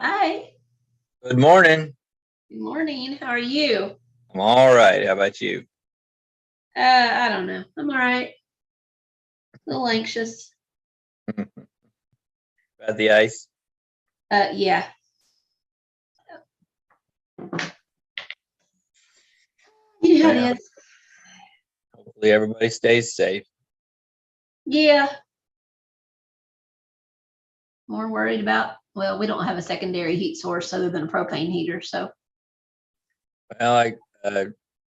Hi. Good morning. Good morning. How are you? I'm all right. How about you? I don't know. I'm all right. A little anxious. About the ice? Yeah. You know how Well, it is. hopefully everybody stays safe. Yeah. More worried about, well, we don't have a secondary heat source other than a propane heater, so Well, I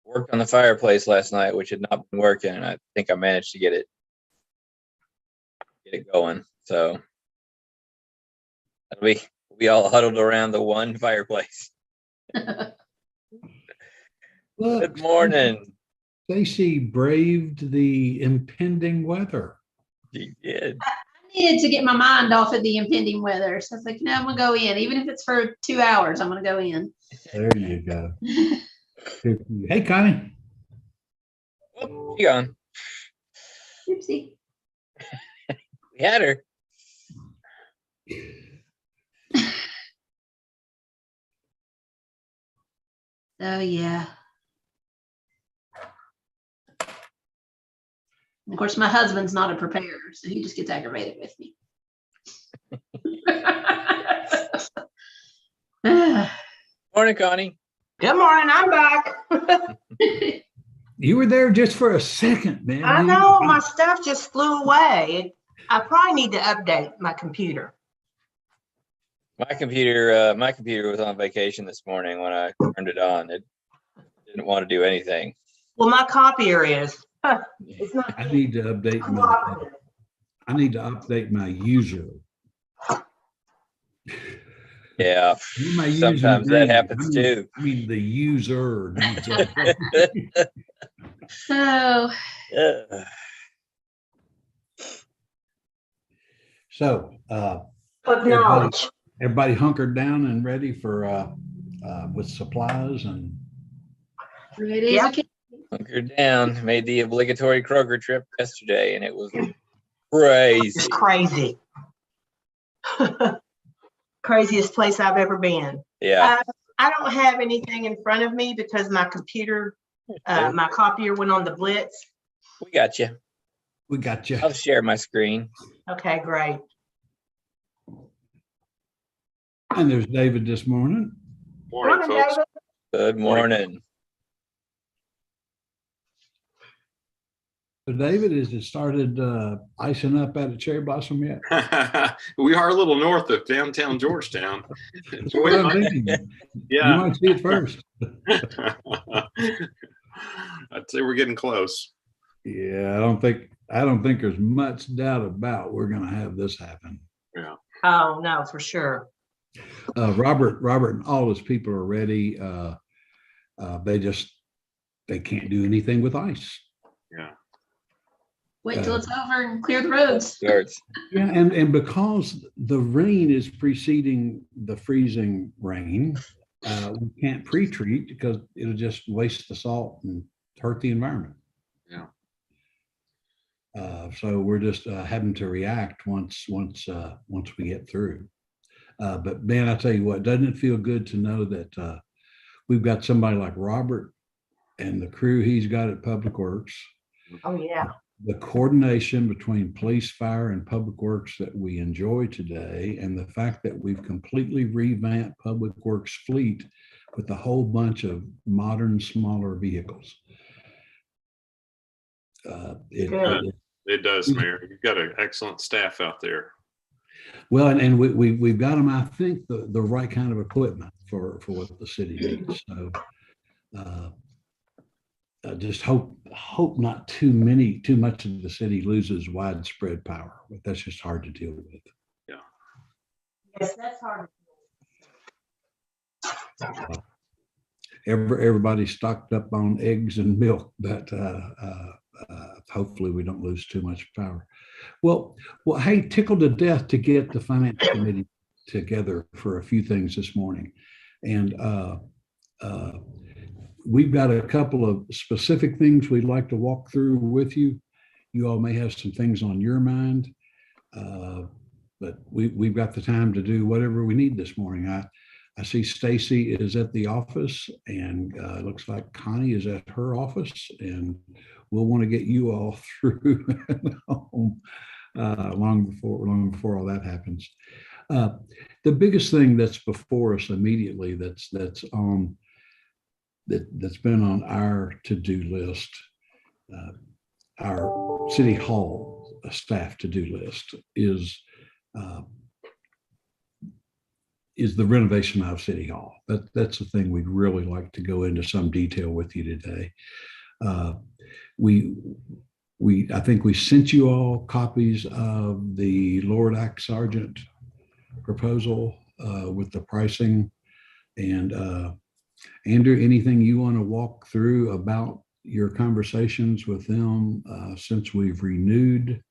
worked on the fireplace last night, which had not been working, and I think I managed to get it going. So we all huddled around the one fireplace. Look, Good morning. Stacy braved the impending weather. She did. I needed to get my mind off of the impending weather. So I was like, no, I'm gonna go in. Even if it's for 2 hours, I'm gonna go in. There you go. Good for you. Hey, Connie. Oh, she gone. Oopsie. We had her. So yeah. And of course, my husband's not a preparer, so he just gets aggravated with me. Morning, Connie. Good morning, I'm back. You were there just for a second, man. I know my stuff just flew away. I probably need to update my computer. My computer was on vacation this morning when I turned it on. It didn't want to do anything. Well, my copier is. It's not. I need to update my user. Yeah. My Sometimes that username. happens too. I mean, the user. needs updating. Oh, So, Acknowledge. everybody hunkered down and ready for with supplies and. ready as Yep. a kid. Hunkered down, made the obligatory Kroger trip yesterday, and it was crazy. It's crazy. Craziest place I've ever been. Yeah. I don't have anything in front of me because my computer, my copier went on the blitz. We got you. We got you. I'll share my screen. Okay, great. And there's David this morning. Morning, folks. David. Good morning. So David, has it started icing up at a Cherry Blossom yet? We are a little north of downtown Georgetown. That's what I'm thinking. You Yeah, might see it first. I'd say we're getting close. Yeah, I don't think there's much doubt about we're going to have this happen. Yeah. Oh, no, for sure. Robert and all his people are ready. They can't do anything with ice. Yeah. Wait until it's over and clear the roads. Starts. Yeah, and because the rain is preceding the freezing rain, we can't pre-treat because it'll just waste the salt and hurt the environment. Yeah. So we're just having to react once we get through. But man, I tell you what, doesn't it feel good to know that we've got somebody like Robert and the crew he's got at Public Works. Oh, yeah. The coordination between police, fire, and public works that we enjoy today, and the fact that we've completely revamped Public Works fleet with a whole bunch of modern, smaller vehicles. It does, Mayor. You've got an excellent staff out there. Well, and we've got them, I think, the right kind of equipment for what the city needs. So I just hope not too much of the city loses widespread power, but that's just hard to deal with. Yeah. Yes, that's hard. Everybody's stocked up on eggs and milk, but hopefully we don't lose too much power. Well, hey, tickled to death to get the finance committee together for a few things this morning, and we've got a couple of specific things we'd like to walk through with you. You all may have some things on your mind. but we've got the time to do whatever we need this morning. I see Stacy is at the office, and looks like Connie is at her office, and we'll want to get you all through home, long before all that happens. The biggest thing that's before us immediately that's been on our to-do list, our City Hall staff to-do list, is the renovation of City Hall. That's the thing we'd really like to go into some detail with you today. I think we sent you all copies of the Lord Act Sergeant proposal with the pricing. And Andrew, anything you want to walk through about your conversations with them since we've renewed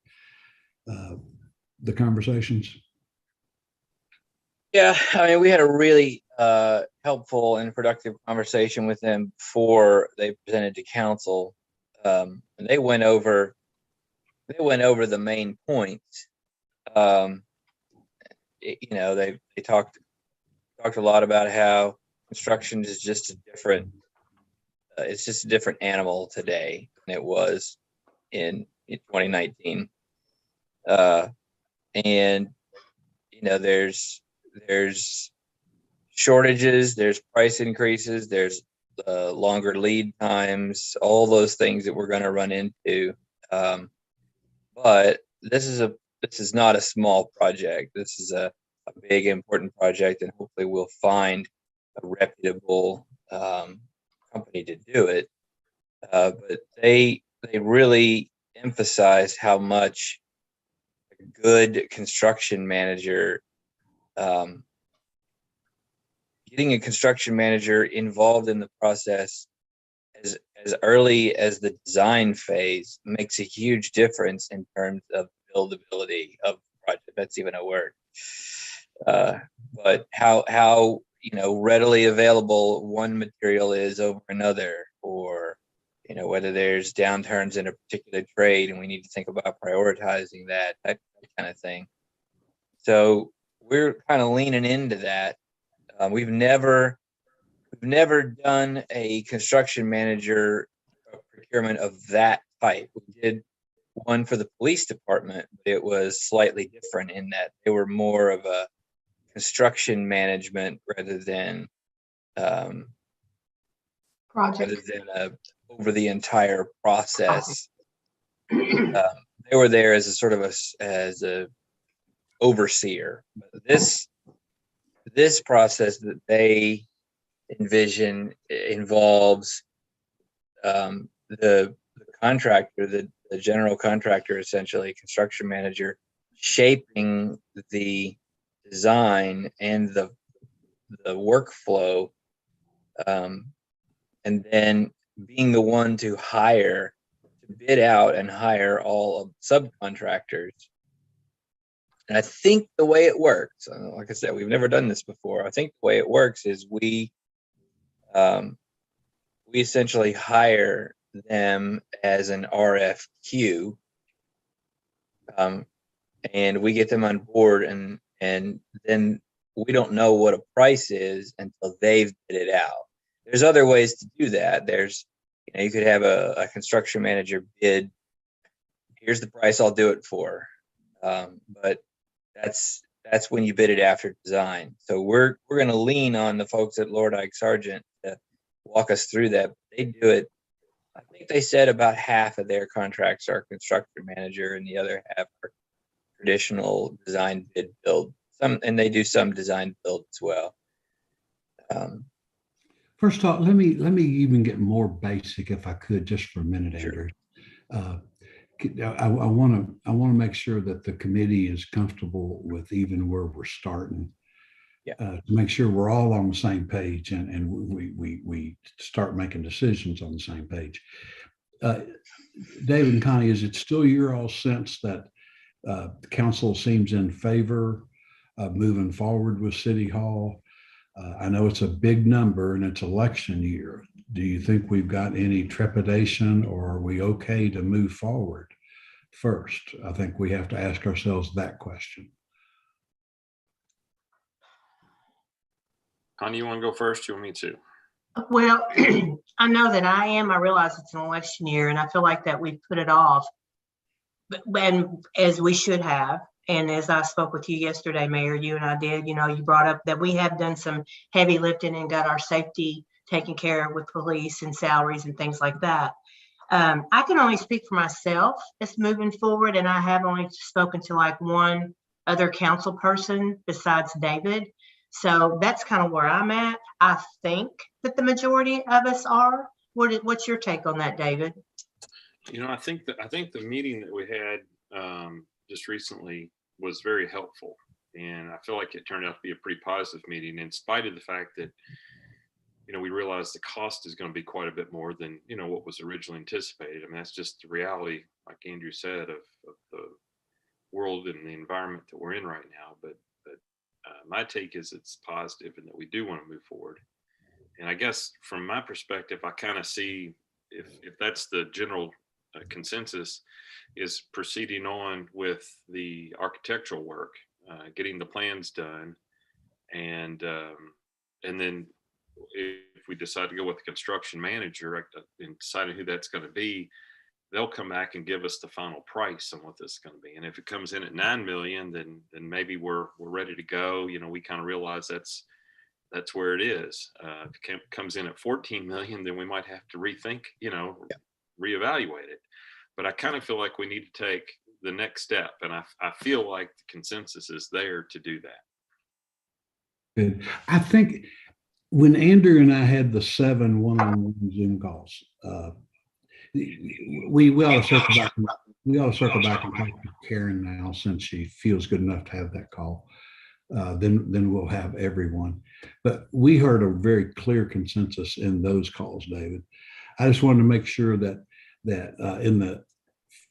the conversations? Yeah, I mean, we had a really helpful and productive conversation with them before they presented to council. And they went over the main points. They talked a lot about how construction is just a different it's just a different animal today than it was in 2019. And there's shortages, there's price increases, there's longer lead times, all those things that we're going to run into. But this is not a small project. This is a big, important project, and hopefully we'll find a reputable company to do it. But they really emphasize how much a good construction manager, getting a construction manager involved in the process as early as the design phase makes a huge difference in terms of buildability of the project. That's even a word. But how readily available one material is over another, or whether there's downturns in a particular trade and we need to think about prioritizing that kind of thing. So we're kind of leaning into that. We've never done a construction manager procurement of that type. We did one for the police department, but it was slightly different in that they were more of a construction management rather than over the entire process. They were there as a sort of as a overseer. But this process that they envision involves the contractor, the general contractor, essentially construction manager, shaping the design and the workflow, and then being the one to bid out and hire all of subcontractors. And I think the way it works, like I said, we've never done this before. I think the way it works is we essentially hire them as an RFQ, and we get them on board, and then we don't know what a price is until they've bid it out. There's other ways to do that. There's, you could have a construction manager bid, here's the price I'll do it for. But that's when you bid it after design. So we're going to lean on the folks at Lord Ike Sargent to walk us through that. They do it. I think they said about half of their contracts are construction manager, and the other half are traditional design bid build. And they do some design build as well. First off, let me even get more basic, if I could, just for a minute, Sure. Andrew. I want to make sure that the committee is comfortable with even where we're starting. Yeah. To make sure we're all on the same page and we start making decisions on the same page. David and Connie, is it still your all sense that the council seems in favor of moving forward with City Hall? I know it's a big number and it's election year. Do you think we've got any trepidation, or are we okay to move forward first? I think we have to ask ourselves that question. Connie, you want to go first? You want me to? Well, I know that I am. I realize it's an election year and I feel like that we put it off. And as we should have. And as I spoke with you yesterday, Mayor, you and I did, you brought up that we have done some heavy lifting and got our safety taken care of with police and salaries and things like that. I can only speak for myself as moving forward, and I have only spoken to like one other council person besides David. So that's kind of where I'm at. I think that the majority of us are. What's your take on that, David? I think the meeting that we had just recently was very helpful, and I feel like it turned out to be a pretty positive meeting, in spite of the fact that we realized the cost is going to be quite a bit more than what was originally anticipated. I mean, that's just the reality, like Andrew said, of the world and the environment that we're in right now. But my take is it's positive and that we do want to move forward. And I guess from my perspective, I kind of see if that's the general consensus, is proceeding on with the architectural work, getting the plans done, and then if we decide to go with the construction manager and deciding who that's going to be, they'll come back and give us the final price on what this is going to be. And if it comes in at 9 million, then maybe we're ready to go. We kind of realize that's where it is. If it comes in at 14 million, then we might have to rethink, reevaluate it. But I kind of feel like we need to take the next step, and I feel like the consensus is there to do that. Good. I think when Andrew and I had the 7 one-on-one Zoom calls, we ought to circle back. We ought to circle back and talk to Karen now, since she feels good enough to have that call. Then we'll have everyone. But we heard a very clear consensus in those calls, David. I just wanted to make sure that in the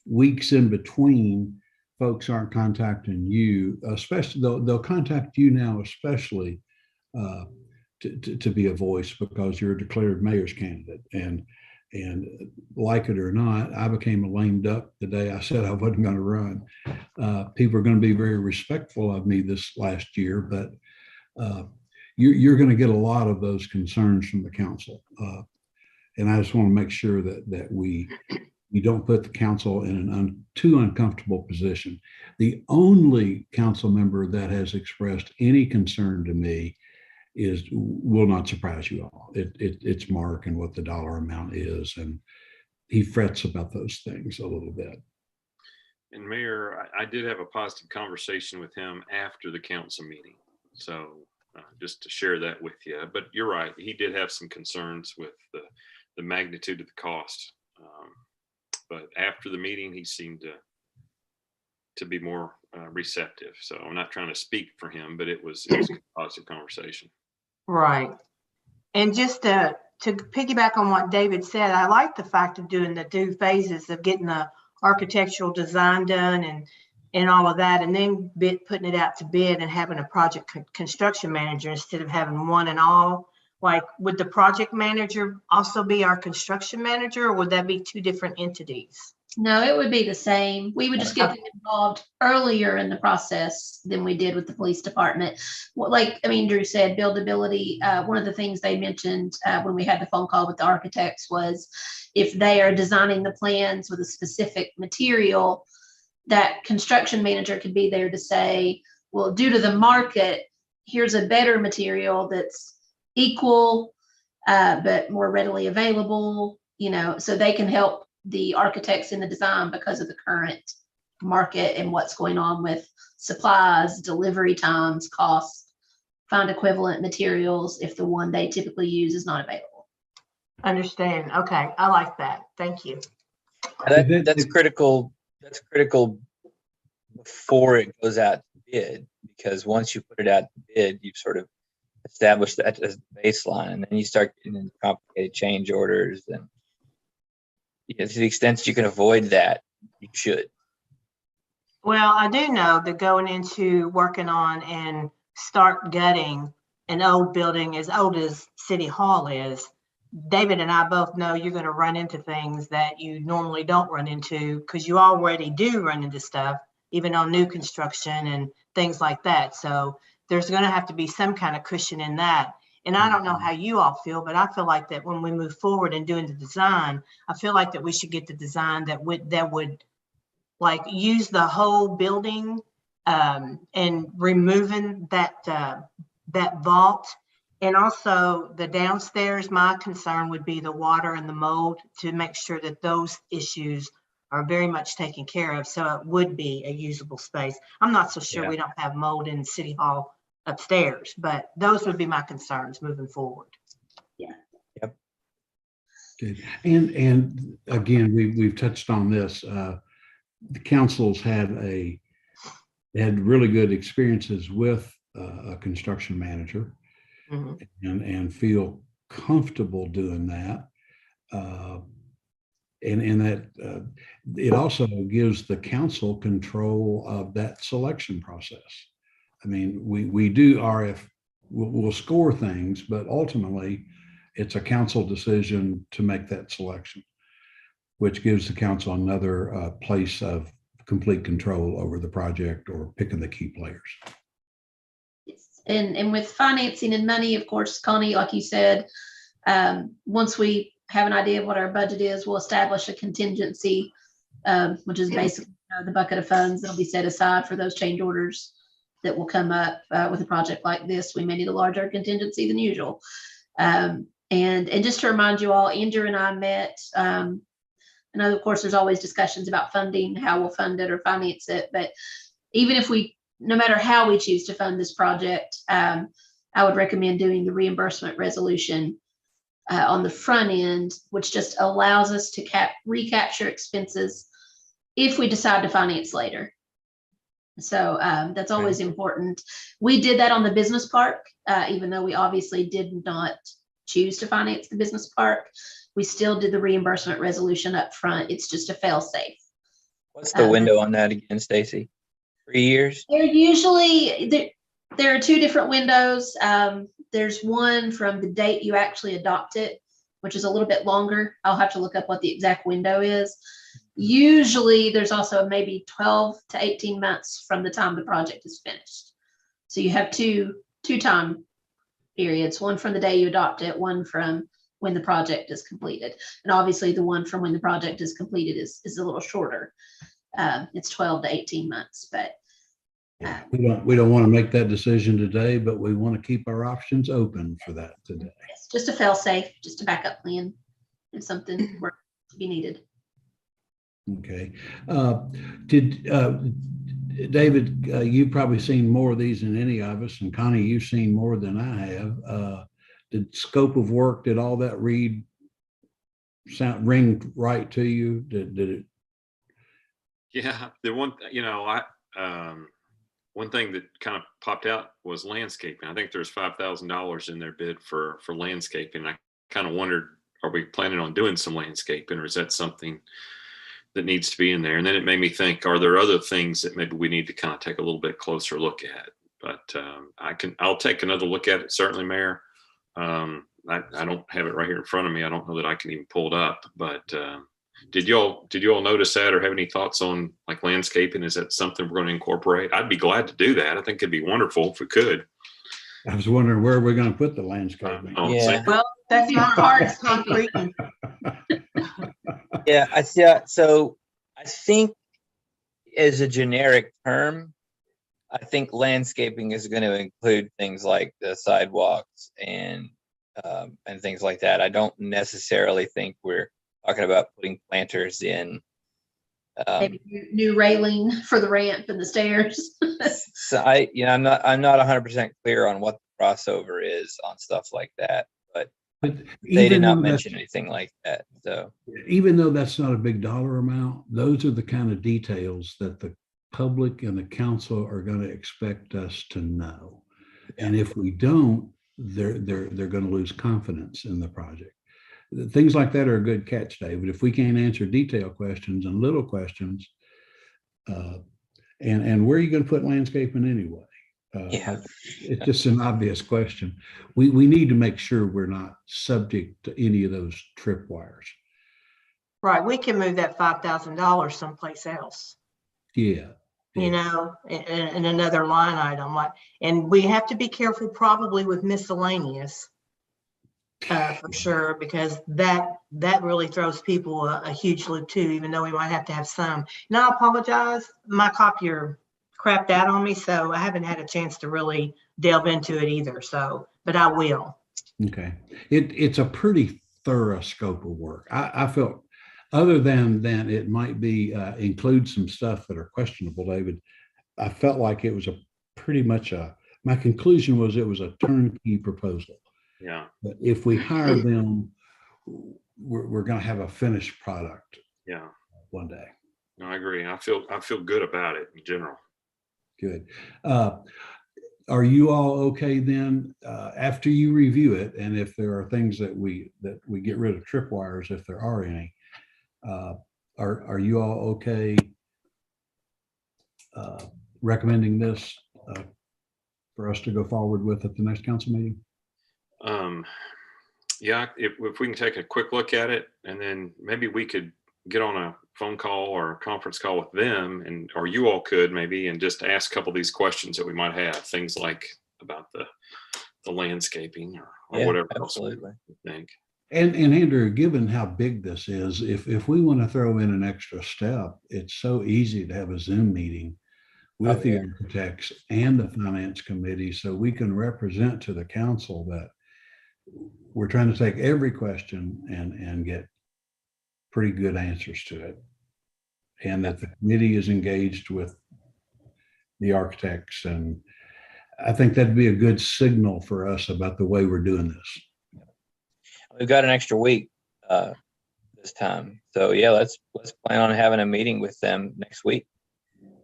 weeks in between, folks aren't contacting you, especially they'll contact you now, especially to be a voice, because you're a declared mayor's candidate. And like it or not, I became a lame duck the day I said I wasn't going to run. People are going to be very respectful of me this last year, but you're going to get a lot of those concerns from the council. And I just want to make sure that we don't put the council in an too uncomfortable position. The only council member that has expressed any concern to me will not surprise you all. It's Mark and what the dollar amount is, and he frets about those things a little bit. And Mayor, I did have a positive conversation with him after the council meeting, so just to share that with you. But you're right, he did have some concerns with the magnitude of the cost. But after the meeting, he seemed to be more receptive. So I'm not trying to speak for him, but it was a positive conversation. Right. And just to piggyback on what David said, I like the fact of doing the 2 phases of getting the architectural design done and all of that, and then putting it out to bid and having a project construction manager instead of having one and all. Like, would the project manager also be our construction manager, or would that be 2 different entities? No, it would be the same. We would just get them involved earlier in the process than we did with the police department. Like, Drew said, buildability. One of the things they mentioned when we had the phone call with the architects was if they are designing the plans with a specific material, that construction manager could be there to say, well, due to the market, here's a better material that's equal, but more readily available, so they can help the architects in the design because of the current market and what's going on with supplies, delivery times, costs, find equivalent materials if the one they typically use is not available. Understand. Okay. I like that. Thank you. That's critical. That's critical before it goes out to bid, because once you put it out to bid, you've sort of established that as the baseline, and then you start getting into complicated change orders. And to the extent that you can avoid that, you should. Well, I do know that going into working on and start gutting an old building as old as City Hall is, David and I both know you're going to run into things that you normally don't run into, because you already do run into stuff, even on new construction and things like that. So there's going to have to be some kind of cushion in that. And I don't know how you all feel, but I feel like that when we move forward and doing the design, I feel like that we should get the design that would like use the whole building and removing that vault. And also the downstairs, my concern would be the water and the mold, to make sure that those issues are very much taken care of. So it would be a usable space. I'm not so sure Yeah. we don't have mold in City Hall upstairs, but those would be my concerns moving forward. Good. And again, we've touched on this. The councils had really good experiences with a construction manager. Mhm. And feel comfortable doing that. And that it also gives the council control of that selection process. I mean, we do we'll score things, but ultimately it's a council decision to make that selection, which gives the council another place of complete control over the project or picking the key players. And with financing and money, of course, Connie, like you said, once we have an idea of what our budget is, we'll establish a contingency, which is basically the bucket of funds that'll be set aside for those change orders that will come up with a project like this. We may need a larger contingency than usual. And just to remind you all, Andrew and I met. I know, of course, there's always discussions about funding, how we'll fund it or finance it, but even if no matter how we choose to fund this project, I would recommend doing the reimbursement resolution on the front end, which just allows us to recapture expenses if we decide to finance later. So that's always important. We did that on the business park, even though we obviously did not choose to finance the business park. We still did the reimbursement resolution up front. It's just a fail safe. What's the window on that again, Stacy? 3 years? They're usually, there are two different windows. There's one from the date you actually adopt it, which is a little bit longer. I'll have to look up what the exact window is. Usually there's also maybe 12 to 18 months from the time the project is finished. So you have two time periods, one from the day you adopt it, one from when the project is completed. And obviously the one from when the project is completed is a little shorter. It's 12 to 18 months, but We don't want to make that decision today, but we want to keep our options open for that today. it's just a fail safe, just a backup plan if something were to be needed. Okay. David, you've probably seen more of these than any of us, and Connie, you've seen more than I have. Did scope of work, did all that ring right to you? Did it? Yeah, the one, one thing that kind of popped out was landscaping. I think there's $5,000 in their bid for landscaping. I kind of wondered, are we planning on doing some landscaping, or is that something that needs to be in there? And then it made me think, are there other things that maybe we need to kind of take a little bit closer look at? But I'll take another look at it, certainly, Mayor. I don't have it right here in front of me. I don't know that I can even pull it up, but did you all notice that, or have any thoughts on like landscaping? Is that something we're going to incorporate? I'd be glad to do that. I think it'd be wonderful if we could. I was wondering where we're going to put the landscaping. Yeah. Well, that's not hard as concrete. Yeah. So I think as a generic term, I think landscaping is going to include things like the sidewalks and things like that. I don't necessarily think we're talking about putting planters in. Maybe new railing for the ramp and the stairs. So I'm not 100% clear on what the crossover is on stuff like that, but they did not mention anything like that. So even though that's not a big dollar amount, those are the kind of details that the public and the council are going to expect us to know. Yeah. And if we don't, they're going to lose confidence in the project. Things like that are a good catch, David. If we can't answer detailed questions and little questions, and where are you going to put landscaping anyway? It's just an obvious question. We need to make sure we're not subject to any of those tripwires. Right. We can move that $5,000 someplace else. Yeah. In another line item. And we have to be careful probably with miscellaneous, for sure, because that really throws people a huge loop too, even though we might have to have some. And I apologize, my copier crapped out on me, so I haven't had a chance to really delve into it either. So, but I will. Okay. It's a pretty thorough scope of work. I felt, other than it might be include some stuff that are questionable, David, I felt like it was my conclusion was it was a turnkey proposal. Yeah. But if we hire them, we're going to have a finished product. Yeah. One day. No, I agree. I feel good about it in general. Good. Are you all okay then, after you review it, and if there are things that we get rid of tripwires, if there are any, are you all okay recommending this for us to go forward with at the next council meeting? Yeah, if we can take a quick look at it, and then maybe we could get on a phone call or a conference call with them, or you all could maybe, and just ask a couple of these questions that we might have, things like about the landscaping or Yeah, whatever absolutely. else you think. And Andrew, given how big this is, if we want to throw in an extra step, it's so easy to have a Zoom meeting with the architects and the finance committee, so we can represent to the council that we're trying to take every question and get pretty good answers to it, and that the committee is engaged with the architects. And I think that'd be a good signal for us about the way we're doing this. We've got an extra week this time. So yeah, let's plan on having a meeting with them next week.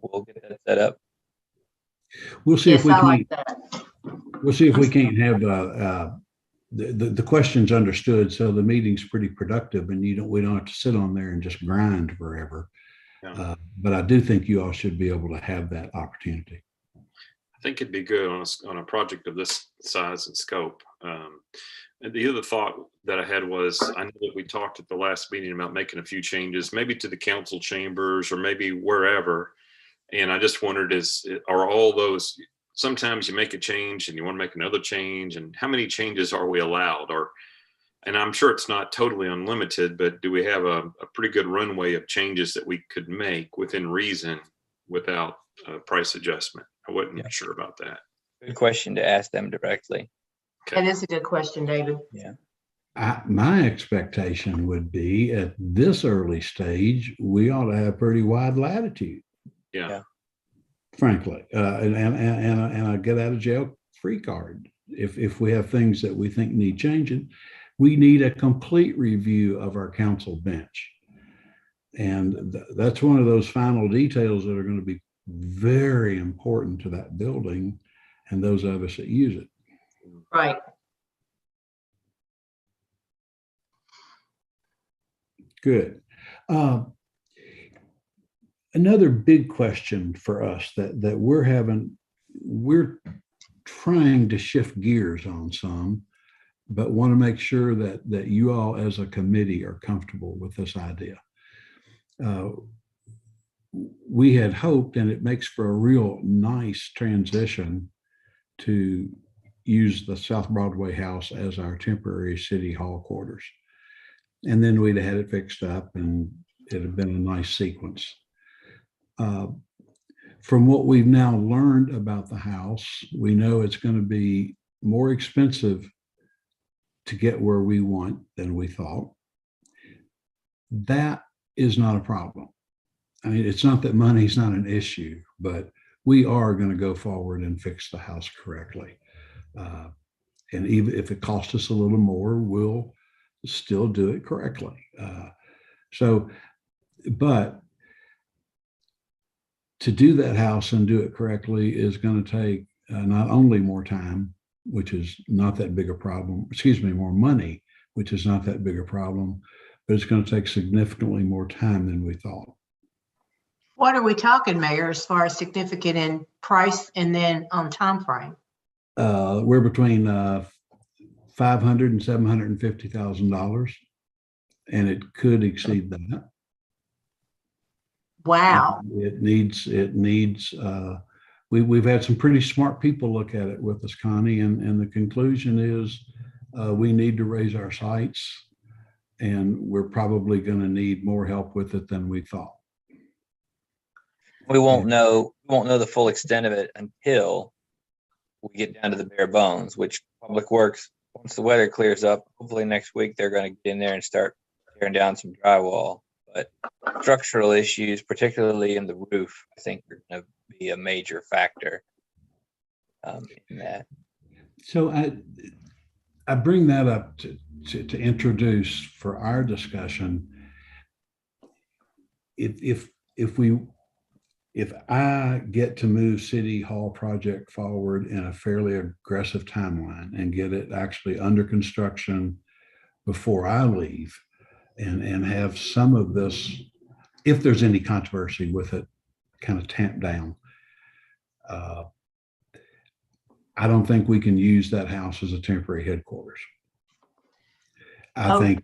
We'll get that set up. We'll see Yes, if we I can. like that. We'll see if we can't have the questions understood, so the meeting's pretty productive, and we don't have to sit on there and just grind forever. Yeah. But I do think you all should be able to have that opportunity. I think it'd be good on a project of this size and scope. And the other thought that I had was, I know that we talked at the last meeting about making a few changes, maybe to the council chambers or maybe wherever. And I just wondered, are all those, sometimes you make a change and you want to make another change, and how many changes are we allowed? And I'm sure it's not totally unlimited, but do we have a pretty good runway of changes that we could make within reason without a price adjustment? I wasn't sure about that. Good question to ask them directly. That is a good question, David. Yeah. My expectation would be at this early stage, we ought to have pretty wide latitude. Yeah. Frankly, and a get out of jail free card. If we have things that we think need changing, we need a complete review of our council bench. And that's one of those final details that are going to be very important to that building and those of us that use it. Right. Good. Another big question for us that we're trying to shift gears on some, but want to make sure that you all as a committee are comfortable with this idea. We had hoped, and it makes for a real nice transition, to use the South Broadway house as our temporary city hall quarters. And then we'd have had it fixed up and it'd have been a nice sequence. From what we've now learned about the house, we know it's going to be more expensive to get where we want than we thought. That is not a problem. I mean, it's not that money's not an issue, but we are going to go forward and fix the house correctly. And even if it costs us a little more, we'll still do it correctly. But to do that house and do it correctly is going to take not only more time, which is not that big a problem, more money, which is not that big a problem, but it's going to take significantly more time than we thought. What are we talking, Mayor, as far as significant in price and then on time frame? We're between $500,000 and $750,000, and it could exceed that. Wow. It needs. We've had some pretty smart people look at it with us, Connie, and the conclusion is we need to raise our sights, and we're probably going to need more help with it than we thought. We won't know the full extent of it until we get down to the bare bones, which Public Works, once the weather clears up, hopefully next week, they're going to get in there and start tearing down some drywall. But structural issues, particularly in the roof, I think are going to be a major factor in that. So I bring that up to introduce for our discussion. If I get to move City Hall project forward in a fairly aggressive timeline and get it actually under construction before I leave, and have some of this, if there's any controversy with it, kind of tamped down. I don't think we can use that house as a temporary headquarters. I think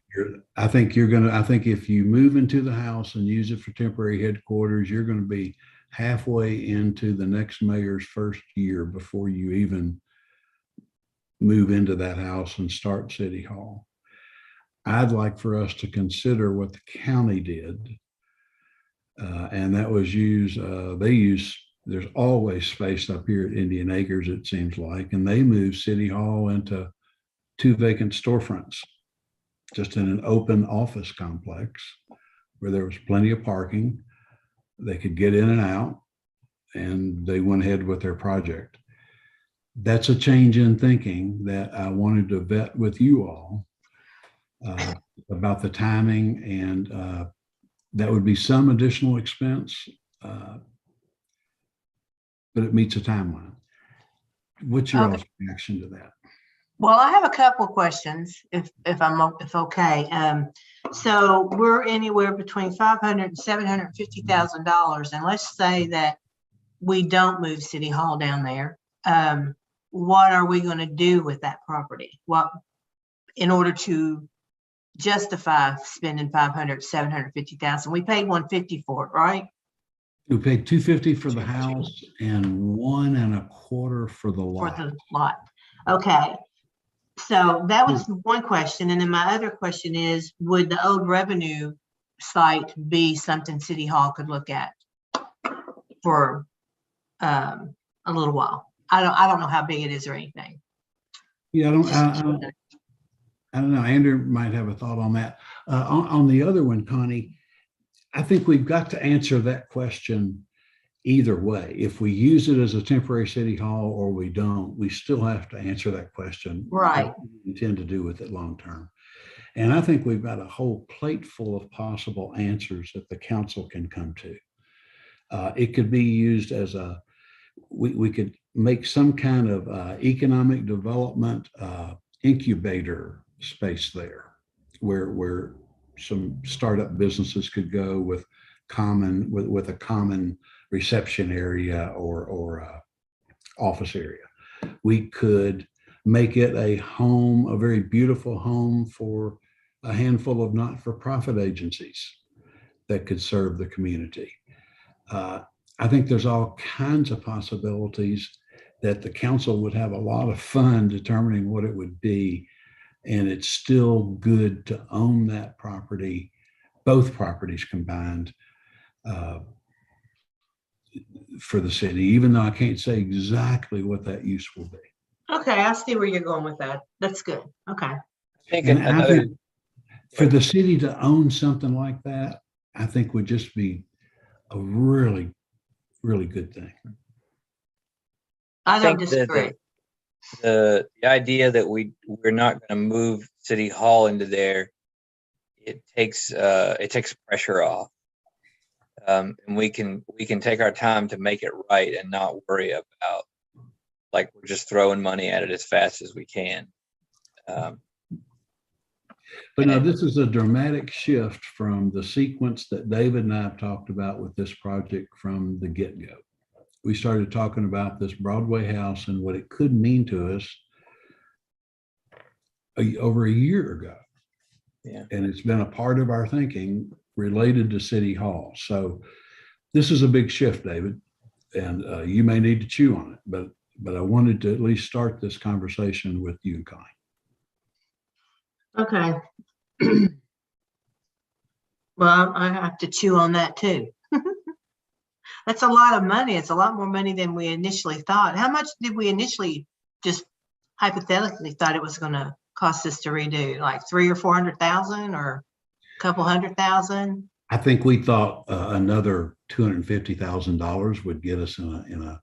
if you move into the house and use it for temporary headquarters, you're going to be halfway into the next mayor's first year before you even move into that house and start City Hall. I'd like for us to consider what the county did. And that was there's always space up here at Indian Acres, it seems like, and they moved City Hall into 2 vacant storefronts, just in an open office complex where there was plenty of parking. They could get in and out, and they went ahead with their project. That's a change in thinking that I wanted to vet with you all about the timing, and that would be some additional expense, but it meets a timeline. What's your all's reaction to that? Well, I have a couple questions, if okay. So we're anywhere between $500,000 and $750,000, and let's say that we don't move City Hall down there. What are we going to do with that property? What, in order to justify spending $500,000, $750,000? We paid $150,000 for it, right? We paid $250,000 for the house and $125,000 for the lot. For the lot. Okay. So that was one question. And then my other question is, would the old revenue site be something City Hall could look at for a little while? I don't know how big it is or anything. Yeah, I don't know. Andrew might have a thought on that. On the other one, Connie, I think we've got to answer that question either way. If we use it as a temporary City Hall or we don't, we still have to answer that question. Right. What we intend to do with it long term. And I think we've got a whole plate full of possible answers that the council can come to. It could be used as we could make some kind of economic development incubator space there, where some startup businesses could go with a common reception area or office area. We could make it a home, a very beautiful home for a handful of not-for-profit agencies that could serve the community. I think there's all kinds of possibilities that the council would have a lot of fun determining what it would be. And it's still good to own that property, both properties combined, for the city, even though I can't say exactly what that use will be. Okay, I see where you're going with that. That's good. Okay. I think And another, I think for the city to own something like that, I think would just be a really, really good thing. I don't think that disagree. the idea that we're not going to move City Hall into there, it takes pressure off, and we can take our time to make it right and not worry about like we're just throwing money at it as fast as we can. But no, this is a dramatic shift from the sequence that David and I have talked about with this project from the get-go. We started talking about this Broadway house and what it could mean to us over a year ago. Yeah. And it's been a part of our thinking related to City Hall. So this is a big shift, David, and you may need to chew on it, but I wanted to at least start this conversation with you and Connie. Okay. Well, I have to chew on that too. That's a lot of money. It's a lot more money than we initially thought. How much did we initially just hypothetically thought it was gonna cost us to redo? Like 300,000 or 400,000 or a couple 100,000? I think we thought another $250,000 would get us in a Nice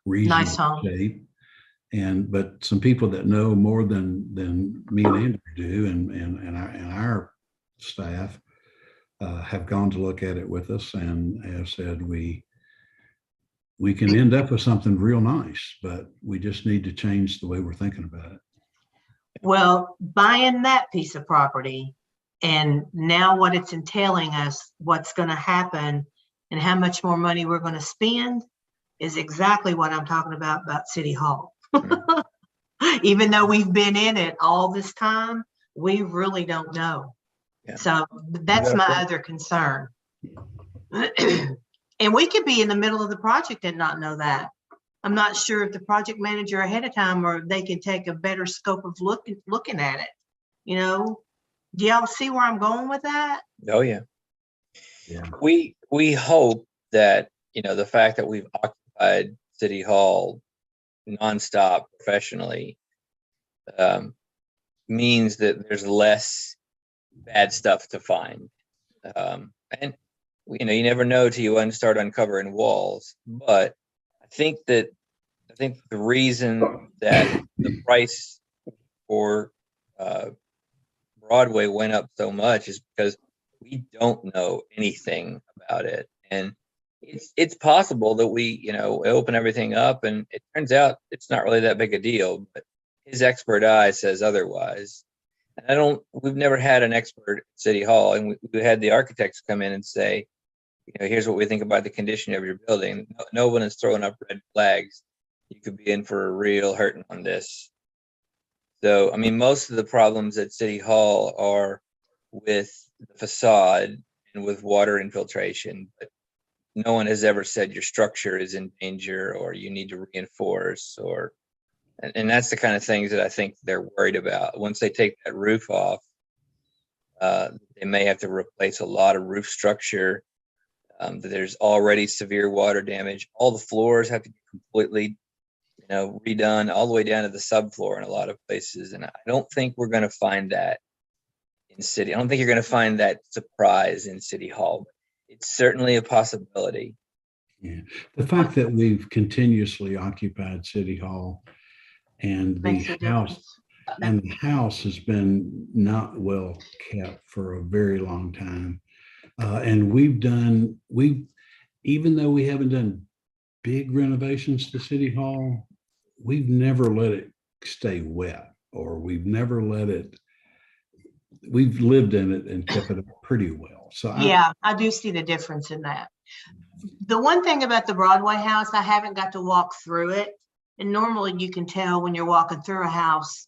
reasonable home. shape. But some people that know more than me and Andrew do, and our staff have gone to look at it with us and have said we can end up with something real nice, but we just need to change the way we're thinking about it. Well, buying that piece of property and now what it's entailing us, what's gonna happen and how much more money we're gonna spend is exactly what I'm talking about City Hall. Even though we've been in it all this time, we really don't know. Yeah. So that's my other concern. And we could be in the middle of the project and not know that. I'm not sure if the project manager ahead of time or they can take a better scope of looking at it. You know, do y'all see where I'm going with that? Oh, yeah. Yeah. We hope that, the fact that we've occupied City Hall nonstop professionally means that there's less bad stuff to find. And you never know till you start uncovering walls. But I think the reason that the price for Broadway went up so much is because we don't know anything about it. And it's possible that we open everything up and it turns out it's not really that big a deal, but his expert eye says otherwise. And we've never had an expert at City Hall, and we had the architects come in and say, here's what we think about the condition of your building. No one is throwing up red flags. You could be in for a real hurting on this. So, I mean, most of the problems at City Hall are with the facade and with water infiltration, but no one has ever said your structure is in danger or you need to reinforce and that's the kind of things that I think they're worried about. Once they take that roof off, they may have to replace a lot of roof structure. There's already severe water damage. All the floors have to be completely, redone all the way down to the subfloor in a lot of places. And I don't think we're going to find that in City. I don't think you're going to find that surprise in City Hall. It's certainly a possibility. Yeah. The fact that we've continuously occupied City Hall and Makes a the house has been not well kept for a very long time. And even though we haven't done big renovations to City Hall, we've never let it stay wet, or we've never we've lived in it and kept it up pretty well. So yeah, I do see the difference in that. The one thing about the Broadway house, I haven't got to walk through it. And normally you can tell when you're walking through a house,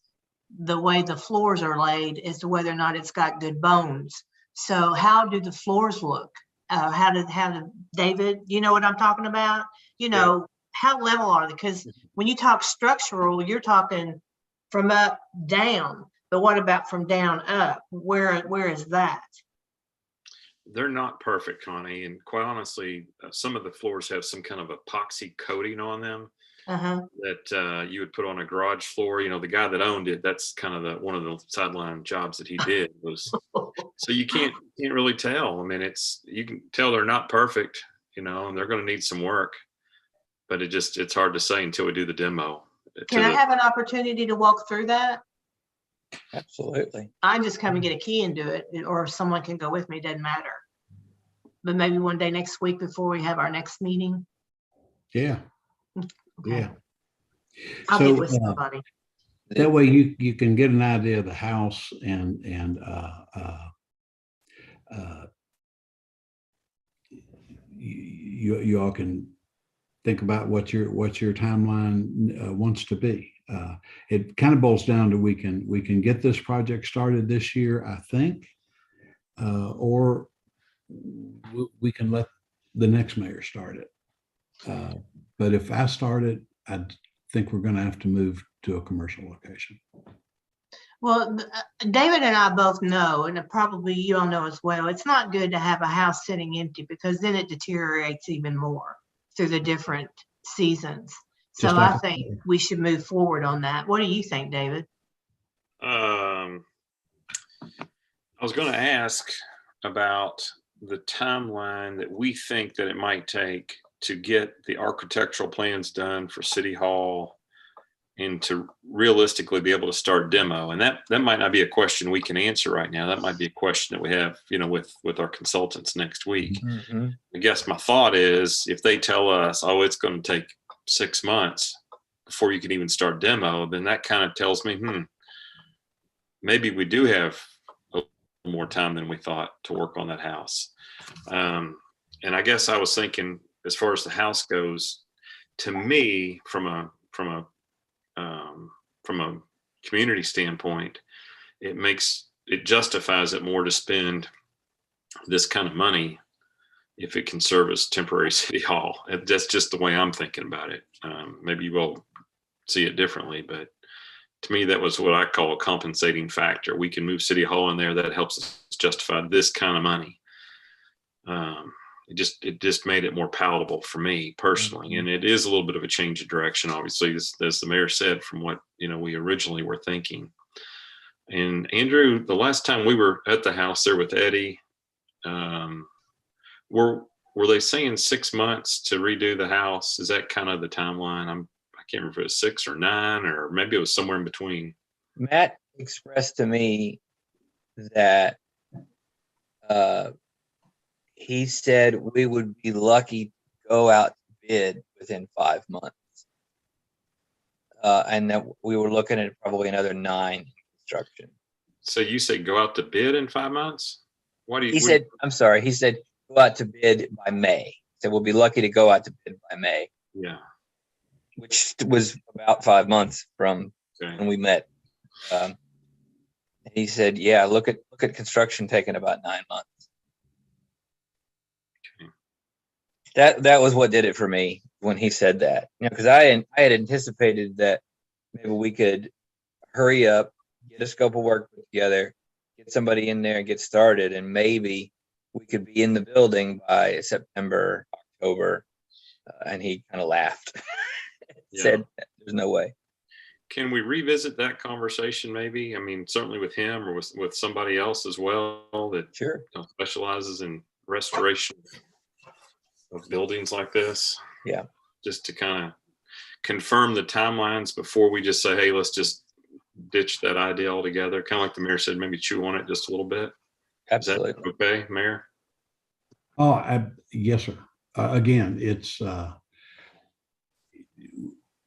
the way the floors are laid as to whether or not it's got good bones. So how do the floors look? How did David, you know what I'm talking about? How level are they? Because when you talk structural, you're talking from up down, but what about from down up? Where is that? They're not perfect, Connie. And quite honestly, some of the floors have some kind of epoxy coating on them that you would put on a garage floor. The guy that owned it, that's kind of one of the sideline jobs that he did was, so you can't really tell. I mean, you can tell they're not perfect, and they're going to need some work, but it's hard to say until we do the demo. Can I have an opportunity to walk through that? Absolutely. I just come and get a key and do it, or someone can go with me, doesn't matter. But maybe one day next week before we have our next meeting. Yeah. Okay. Yeah. I'll get with somebody. That way you can get an idea of the house and you all can think about what your timeline wants to be. It kind of boils down to we can get this project started this year, I think, or we can let the next mayor start it. But if I start it, I think we're going to have to move to a commercial location. Well, David and I both know, and probably you all know as well, it's not good to have a house sitting empty because then it deteriorates even more through the different seasons. So Just like I think we should move forward on that. What do you think, David? I was going to ask about the timeline that we think that it might take to get the architectural plans done for City Hall and to realistically be able to start demo. And that might not be a question we can answer right now. That might be a question that we have, with our consultants next week. Mhm. I guess my thought is if they tell us, oh, it's going to take 6 months before you can even start demo, then that kind of tells me, maybe we do have a little more time than we thought to work on that house. And I guess I was thinking, as far as the house goes, to me, from a community standpoint, it justifies it more to spend this kind of money if it can serve as temporary City Hall. That's just the way I'm thinking about it. Maybe you will see it differently, but to me, that was what I call a compensating factor. We can move City Hall in there. That helps us justify this kind of money. It just made it more palatable for me personally. And it is a little bit of a change of direction, obviously, as the mayor said, from what, we originally were thinking. And Andrew, the last time we were at the house there with Eddie, were they saying 6 months to redo the house? Is that kind of the timeline? I can't remember if it was 6 or 9, or maybe it was somewhere in between. Matt expressed to me that he said we would be lucky to go out to bid within 5 months. And that we were looking at probably another 9 in construction. So you say go out to bid in 5 months? What do you? He said go out to bid by May. So we'll be lucky to go out to bid by May, Yeah. which was about 5 months from Okay. when we met. He said, yeah, look at construction taking about 9 months. That was what did it for me when he said that, because I had anticipated that maybe we could hurry up, get a scope of work put together, get somebody in there and get started, and maybe we could be in the building by September, October. And he kind of laughed, said, "There's no way." Can we revisit that conversation maybe? I mean, certainly with him or with somebody else as well that Sure. specializes in restoration of buildings like this. Yeah. Just to kind of confirm the timelines before we just say, hey, let's just ditch that idea altogether. Kind of like the mayor said, maybe chew on it just a little bit. Absolutely. Is that okay, Mayor? Oh, yes, sir. Again, it's,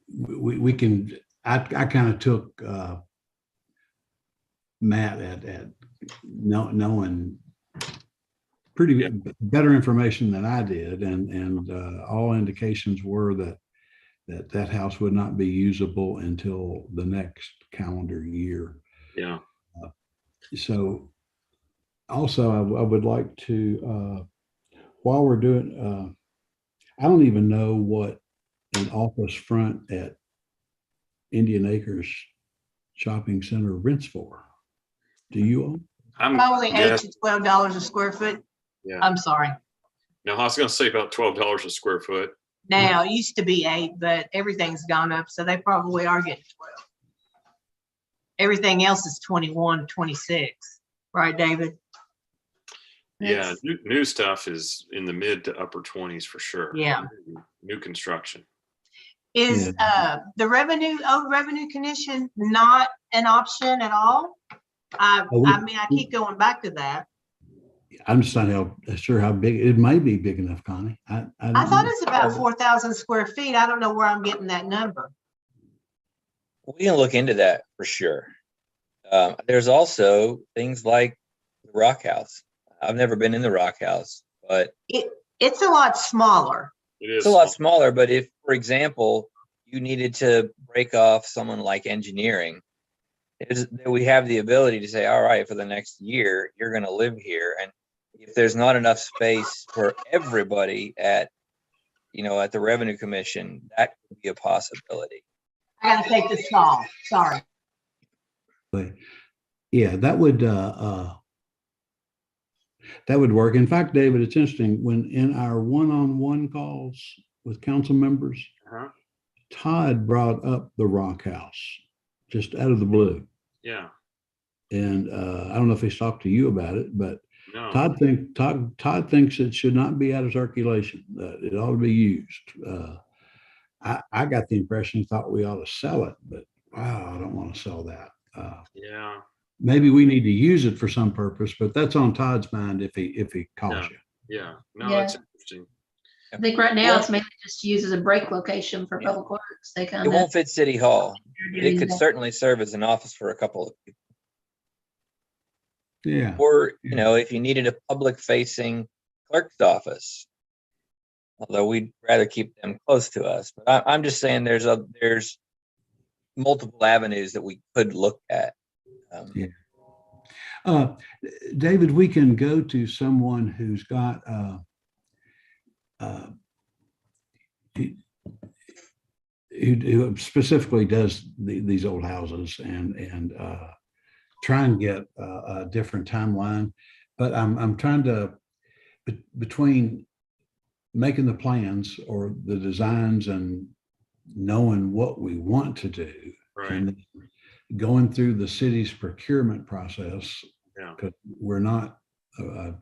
we can, I kind of took Matt at knowing pretty better information than I did, and all indications were that house would not be usable until the next calendar year. Yeah. So also I would like to, while we're doing, I don't even know what an office front at Indian Acres Shopping Center rents for. Do you all? Probably $8 to $12 a square foot. Yeah. I'm sorry. No, I was going to say about $12 a square foot. Now, it used to be 8, but everything's gone up, so they probably are getting 12. Everything else is 21, 26, right, David? Yeah, new stuff is in the mid to upper 20s for sure. Yeah. New construction. Is the revenue commission not an option at all? I mean, I keep going back to that. I'm just not sure how big it may be. Big enough, Connie. I thought it's about 4,000 square feet. I don't know where I'm getting that number. We can look into that for sure. There's also things like the Rock House. I've never been in the Rock House, but it's a lot smaller. It's a lot smaller. But if, for example, you needed to break off someone like engineering, we have the ability to say, all right, for the next year, you're going to live here. And if there's not enough space for everybody at the Revenue Commission, that could be a possibility. I got to take this call. Sorry. Yeah, that would work. In fact, David, it's interesting when in our one-on-one calls with council members, Uh-huh. Todd brought up the Rock House just out of the blue. Yeah, And I don't know if he's talked to you about it, but no, Todd thinks it should not be out of circulation. It ought to be used. I got the impression he thought we ought to sell it, but wow, I don't want to sell that. yeah, Maybe we need to use it for some purpose, but that's on Todd's mind if he calls Yeah. you. yeah, no, Yeah. that's interesting. I think right now it's mainly just used as a break location for public works. They kind It of. won't fit City Hall. It could certainly serve as an office for a couple of people. Yeah. Or, if you needed a public facing clerk's office, although we'd rather keep them close to us. But I'm just saying there's multiple avenues that we could look at. Yeah. David, we can go to someone who's got who specifically does these old houses and try and get a different timeline. But I'm trying to between making the plans or the designs and knowing what we want to do, Right. and going through the city's procurement process, Yeah. because we're not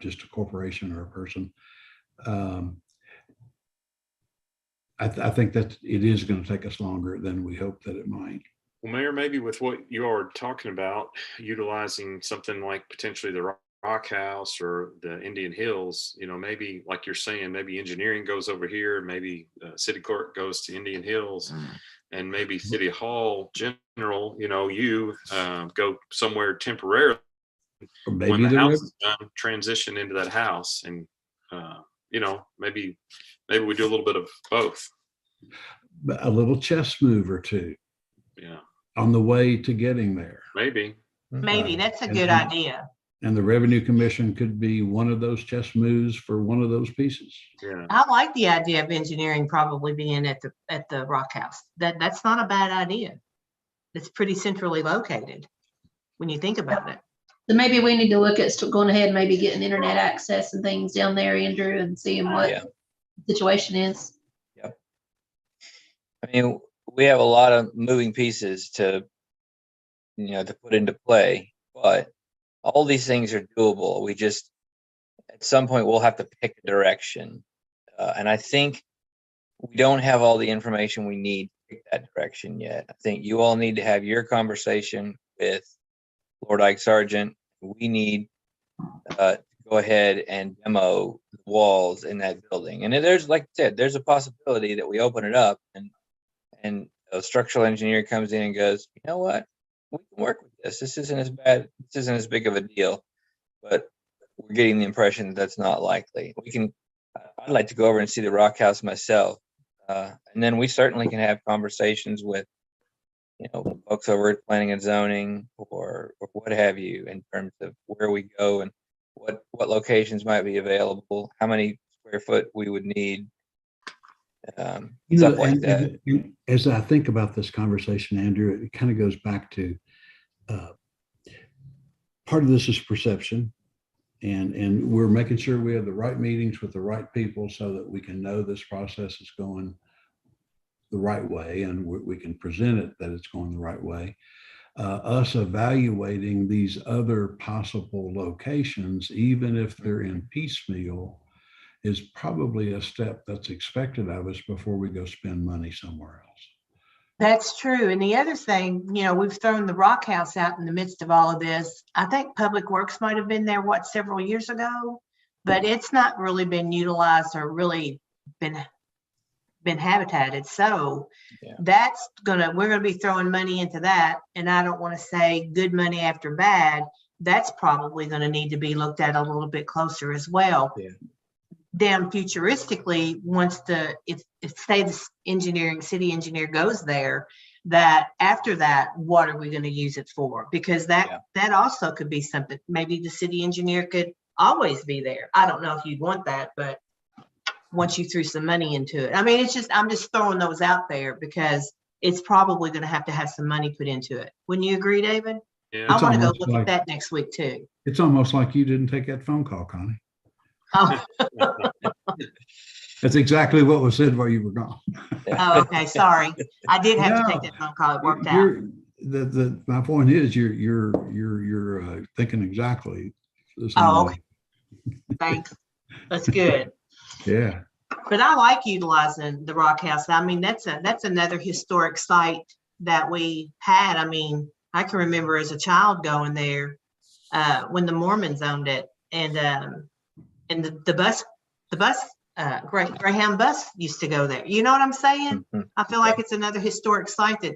just a corporation or a person. I think that it is going to take us longer than we hope that it might. Well, Mayor, maybe with what you are talking about, utilizing something like potentially the Rock House or the Indian Hills, maybe like you're saying, maybe engineering goes over here, maybe city clerk goes to Indian Hills, and maybe City Hall general, you go somewhere temporarily. Or When maybe the house is done, transition into that house, and maybe we do a little bit of both. a little chess move or two Yeah, on the way to getting there. maybe. Maybe that's a and- good idea. And the Revenue Commission could be one of those chess moves for one of those pieces. Yeah, I like the idea of engineering probably being at the Rock House. That's not a bad idea. It's pretty centrally located when you think about it. So maybe we need to look at going ahead and maybe getting internet access and things down there, Andrew, and seeing what Yeah. the situation is. I mean, we have a lot of moving pieces to put into play, but all these things are doable. We just, at some point, we'll have to pick a direction. And I think we don't have all the information we need to pick that direction yet. I think you all need to have your conversation with Lord Ike Sargent. We need to go ahead and demo the walls in that building. And there's, like I said, there's a possibility that we open it up and a structural engineer comes in and goes, you know what? We can work with this. This isn't as bad. This isn't as big of a deal. But we're getting the impression that that's not likely. I'd like to go over and see the Rock House myself. And then we certainly can have conversations with, folks over at planning and zoning or what have you, in terms of where we go and what locations might be available, how many square foot we would need. Stuff like that. And as I think about this conversation, Andrew, it kind of goes back to part of this is perception, and we're making sure we have the right meetings with the right people so that we can know this process is going the right way, and we can present it that it's going the right way. Us evaluating these other possible locations, even if they're in piecemeal, is probably a step that's expected of us before we go spend money somewhere else. That's true. And the other thing, we've thrown the Rock House out in the midst of all of this. I think Public Works might have been there, several years ago, but it's not really been utilized or really been habitated. So Yeah. we're gonna be throwing money into that. And I don't want to say good money after bad. That's probably going to need to be looked at a little bit closer as well. Yeah. Down futuristically, once if say the city engineer goes there, that after that, what are we going to use it for? Because that also could be something. Maybe the city engineer could always be there. I don't know if you'd want that, but once you threw some money into it, I mean, I'm just throwing those out there because it's probably going to have some money put into it. Wouldn't you agree, David? Yeah. I It's want to go almost look like- at that next week too. It's almost like you didn't take that phone call, Connie. Oh, That's exactly what was said while you were gone. oh, okay, sorry. I did have to take No, that phone call. It worked out. My point is you're thinking exactly the same Oh, way. okay. Thanks. That's good. Yeah. But I like utilizing the Rock House. I mean, that's another historic site that we had. I mean, I can remember as a child going there when the Mormons owned it, and the Greyhound bus used to go there. You know what I'm saying? Mhm. I feel like it's another historic site that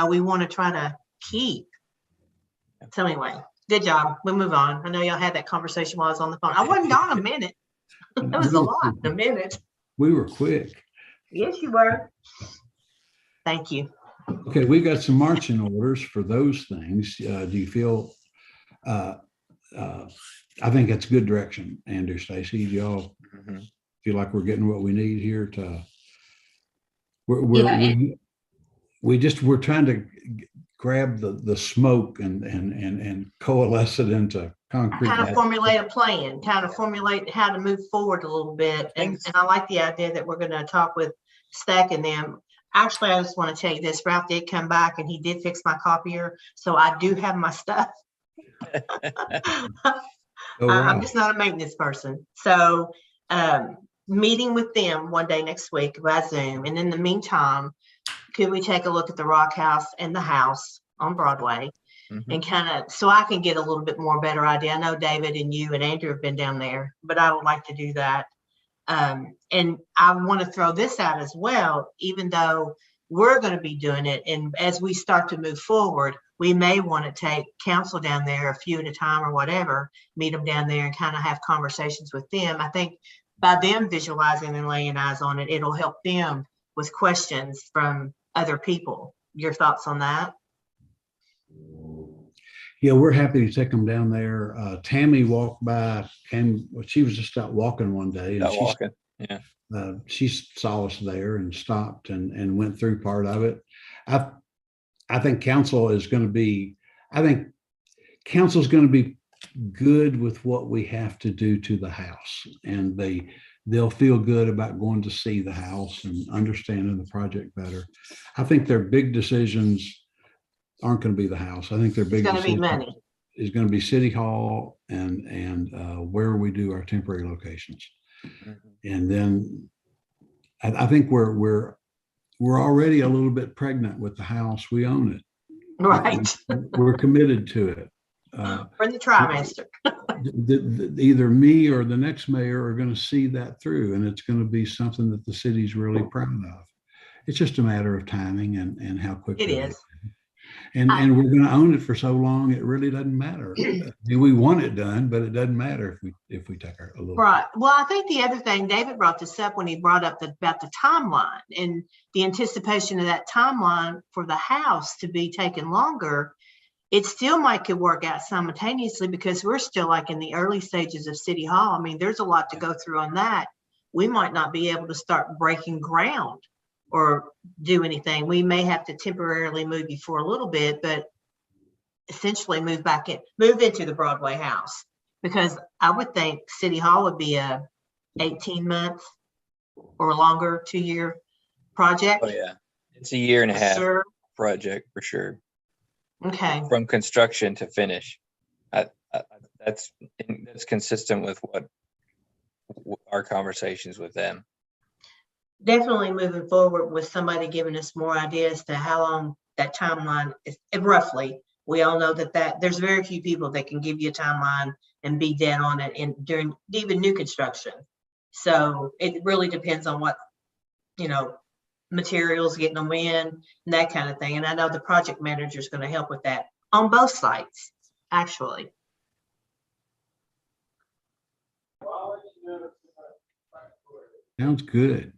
we want to try to keep. So anyway, good job. We'll move on. I know y'all had that conversation while I was on the phone. I wasn't gone a minute. That was a lot. A minute. We were quick. Yes, you were. Thank you. Okay, we got some marching orders for those things. Do you feel, I think that's good direction, Andrew, Stacy. Do y'all Mhm. feel like we're getting what we need here to, Yeah, we're trying to grab the smoke and coalesce it into concrete. Kind of formulate a plan, kind of formulate how to move forward a little bit. And Thanks. I like the idea that we're going to talk with Stack and them. Actually, I just want to tell you this, Ralph did come back and he did fix my copier. So I do have my stuff. Oh, I'm wow. just not a maintenance person. So meeting with them one day next week by Zoom. And in the meantime, could we take a look at the Rock House and the house on Broadway Mhm. and kind of, so I can get a little bit more better idea. I know David and you and Andrew have been down there, but I would like to do that. And I want to throw this out as well, even though we're going to be doing it. And as we start to move forward, we may want to take council down there a few at a time or whatever, meet them down there and kind of have conversations with them. I think by them visualizing and laying eyes on it, it'll help them with questions from other people. Your thoughts on that? Yeah, we're happy to take them down there. Tammy walked by, she was just out walking one day and Out walking. Yeah. she saw us there and stopped and went through part of it. I think council's going to be good with what we have to do to the house, and they'll feel good about going to see the house and understanding the project better. I think their big decisions aren't going to be the house. I think their big It's going to be decision money. is going to be City Hall and where we do our temporary locations. Mhm. And then I think we're already a little bit pregnant with the house. We own it. Right. We're committed to it. We're in the trimester. Either me or the next mayor are going to see that through, and it's going to be something that the city's really proud of. It's just a matter of timing and how quickly. It is. And we're going to own it for so long, it really doesn't matter. We want it done, but it doesn't matter if we take a little. Right. Well, I think the other thing, David brought this up when he brought up about the timeline and the anticipation of that timeline for the house to be taken longer. It still could work out simultaneously because we're still like in the early stages of City Hall. I mean, there's a lot to go through on that. We might not be able to start breaking ground or do anything. We may have to temporarily move you for a little bit, but essentially move into the Broadway house, because I would think City Hall would be a 18-month or longer 2-year project. Oh yeah, it's a year and a half Sure. project for sure, Okay. from construction to finish. That's consistent with what our conversations with them. Definitely moving forward with somebody giving us more ideas to how long that timeline is roughly. We all know that there's very few people that can give you a timeline and be dead on it during even new construction. So it really depends on what, materials, getting them in and that kind of thing. And I know the project manager is going to help with that on both sites, actually. Sounds good.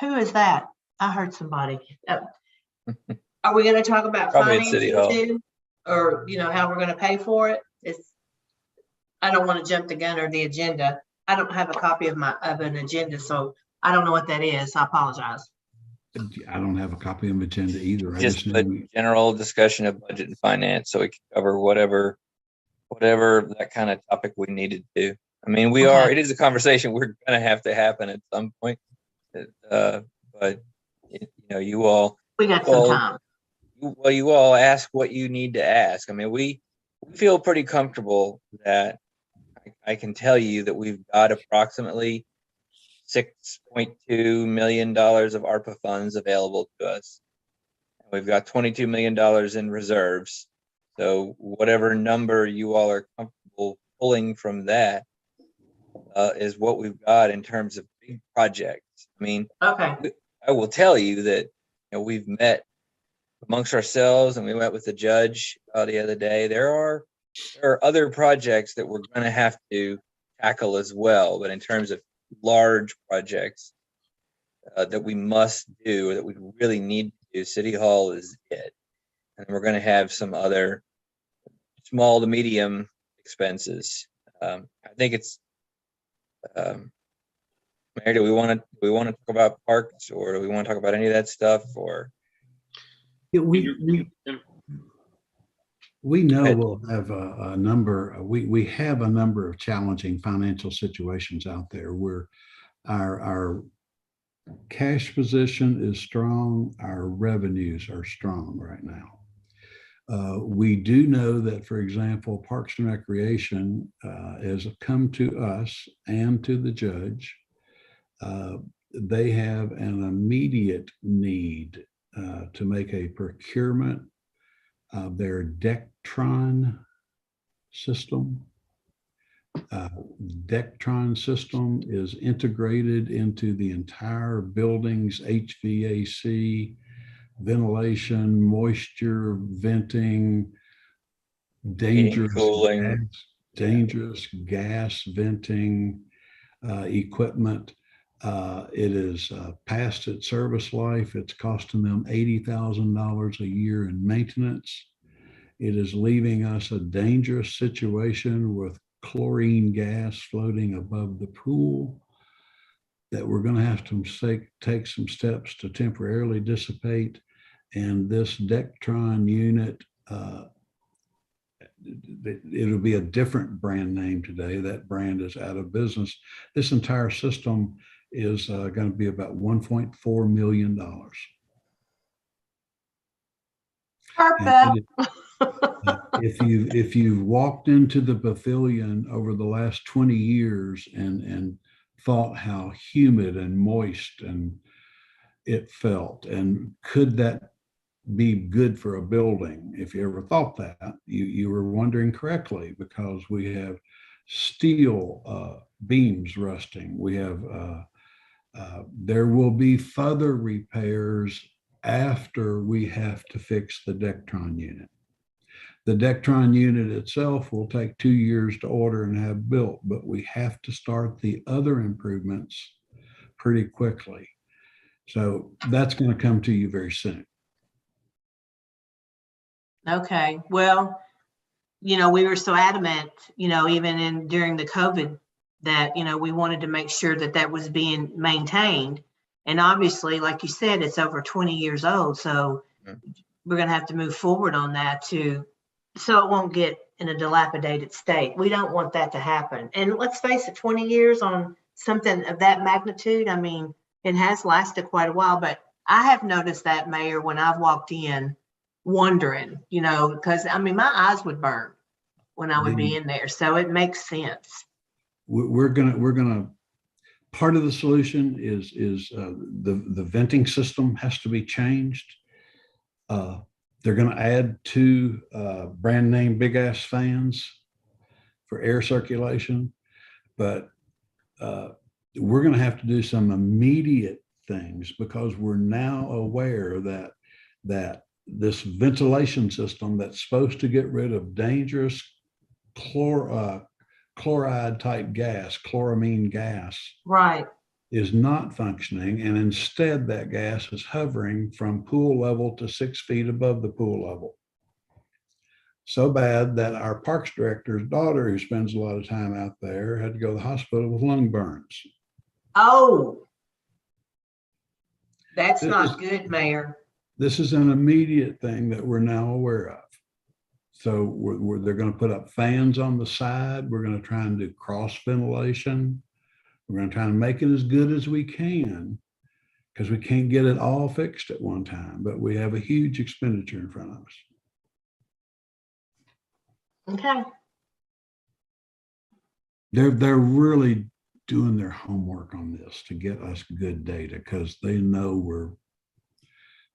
Who is that? I heard somebody. Are we going to talk about Probably at City Hall. financing too? Or, how we're going to pay for it? I don't want to jump the gun or the agenda. I don't have a copy of an agenda, so I don't know what that is. I apologize. I don't have a copy of the agenda either. I Just just know put general discussion of budget and finance, so we can cover whatever that kind of topic we needed to. I mean, Okay. it is a conversation we're gonna have to happen at some point. But you all, We got some time. you all ask what you need to ask. I mean, we feel pretty comfortable that I can tell you that we've got approximately $6.2 million of ARPA funds available to us. We've got $22 million in reserves. So whatever number you all are comfortable pulling from that is what we've got in terms of big projects. I mean, Okay. I will tell you that we've met amongst ourselves, and we met with the judge the other day. There are other projects that we're going to have to tackle as well, but in terms of large projects that we must do, or that we really need to do, City Hall is it. And we're going to have some other small to medium expenses. I think it's Mary, do we want to talk about parks, or do we want to talk about any of that stuff? Or Yeah, we know we'll have a number. We have a number of challenging financial situations out there where our cash position is strong, our revenues are strong right now. We do know that, for example, Parks and Recreation has come to us and to the judge. They have an immediate need to make a procurement of their Dectron system. Dectron system is integrated into the entire building's HVAC, ventilation, moisture, venting, dangerous cooling. gas venting equipment. It is past its service life. It's costing them $80,000 a year in maintenance. It is leaving us a dangerous situation with chlorine gas floating above the pool that we're going to have to take some steps to temporarily dissipate. And this Dectron unit, it'll be a different brand name today. That brand is out of business. This entire system is going to be about $1.4 million. Perfect. If you've walked into the pavilion over the last 20 years and thought how humid and moist and it felt, and could that be good for a building? If you ever thought that, you were wondering correctly, because we have steel beams rusting. We have there will be further repairs after we have to fix the Dectron unit. The Dectron unit itself will take 2 years to order and have built, but we have to start the other improvements pretty quickly. So that's going to come to you very soon. Okay. Well, we were so adamant, even during the COVID, that, we wanted to make sure that that was being maintained. And obviously, like you said, it's over 20 years old. So we're going to have to move forward on that so it won't get in a dilapidated state. We don't want that to happen. And let's face it, 20 years on something of that magnitude, I mean, it has lasted quite a while. But I have noticed that, Mayor, when I've walked in wondering, because I mean, my eyes would burn when I would be in there. So it makes sense. We're gonna part of the solution is the venting system has to be changed. They're going to add 2 brand name big ass fans for air circulation, but we're going to have to do some immediate things, because we're now aware that this ventilation system that's supposed to get rid of dangerous chloride type gas, chloramine gas, right, is not functioning. And instead that gas is hovering from pool level to 6 feet above the pool level. So bad that our parks director's daughter, who spends a lot of time out there, had to go to the hospital with lung burns. Oh, That's This not is- good, Mayor. This is an immediate thing that we're now aware of. So they're going to put up fans on the side. We're going to try and do cross ventilation. We're going to try and make it as good as we can because we can't get it all fixed at one time, but we have a huge expenditure in front of us. Okay. They're really doing their homework on this to get us good data because they know we're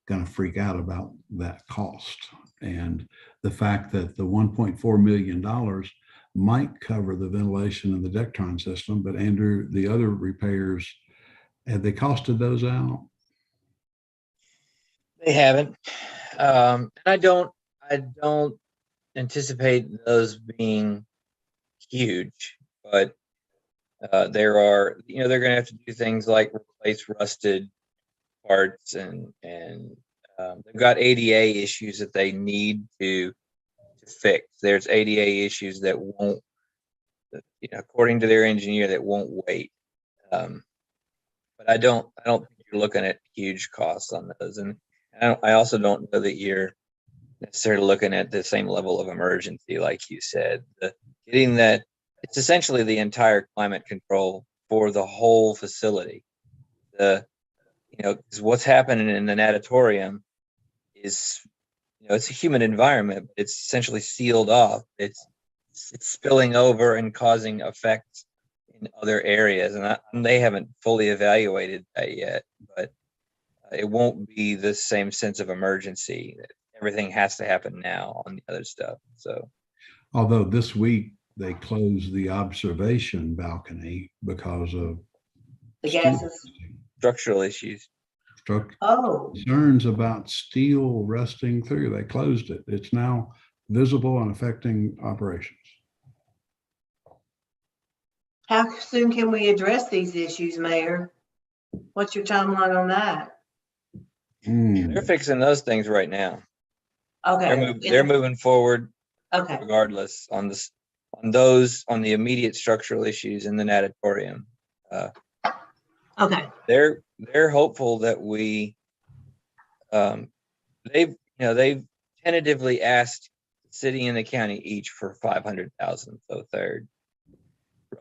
going to freak out about that cost. And the fact that the $1.4 million might cover the ventilation in the Dectron system, but Andrew, the other repairs, have they costed those out? They haven't. And I don't anticipate those being huge, but there are, they're going to have to do things like replace rusted parts and they've got ADA issues that they need to fix. There's ADA issues that won't, according to their engineer, that won't wait. But I don't think you're looking at huge costs on those. And I also don't know that you're necessarily looking at the same level of emergency, like you said. Getting that, it's essentially the entire climate control for the whole facility. Because what's happening in the natatorium is, it's a humid environment, but it's essentially sealed off. It's spilling over and causing effects in other areas, and they haven't fully evaluated that yet. But it won't be the same sense of emergency. Everything has to happen now on the other stuff. So, Although this week they closed the observation balcony because of The gases. structural issues. Oh, Concerns about steel rusting through. They closed it. It's now visible and affecting operations. how soon can we address these issues, Mayor? What's your timeline on that? They're fixing those things right now. Okay. They're moving forward Okay. regardless on the immediate structural issues in the natatorium. Okay. They're hopeful that they've tentatively asked the city and the county each for 500,000, so a third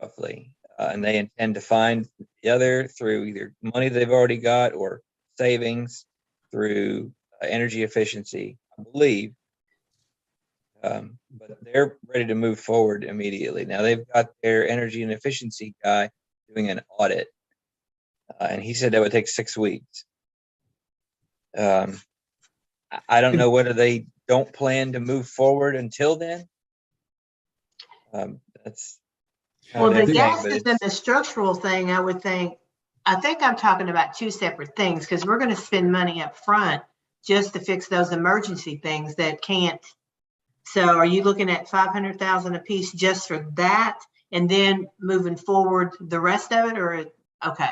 roughly, and they intend to find the other through either money they've already got or savings through energy efficiency, I believe. But they're ready to move forward immediately. Now they've got their energy and efficiency guy doing an audit, and he said that would take 6 weeks. I don't know whether they don't plan to move forward until then. That's kind Well, of their the thing, but gases and the structural thing, I think I'm talking about two separate things because we're going to spend money up front just to fix those emergency things that can't. So are you looking at 500,000 a piece just for that and then moving forward the rest of it, or okay?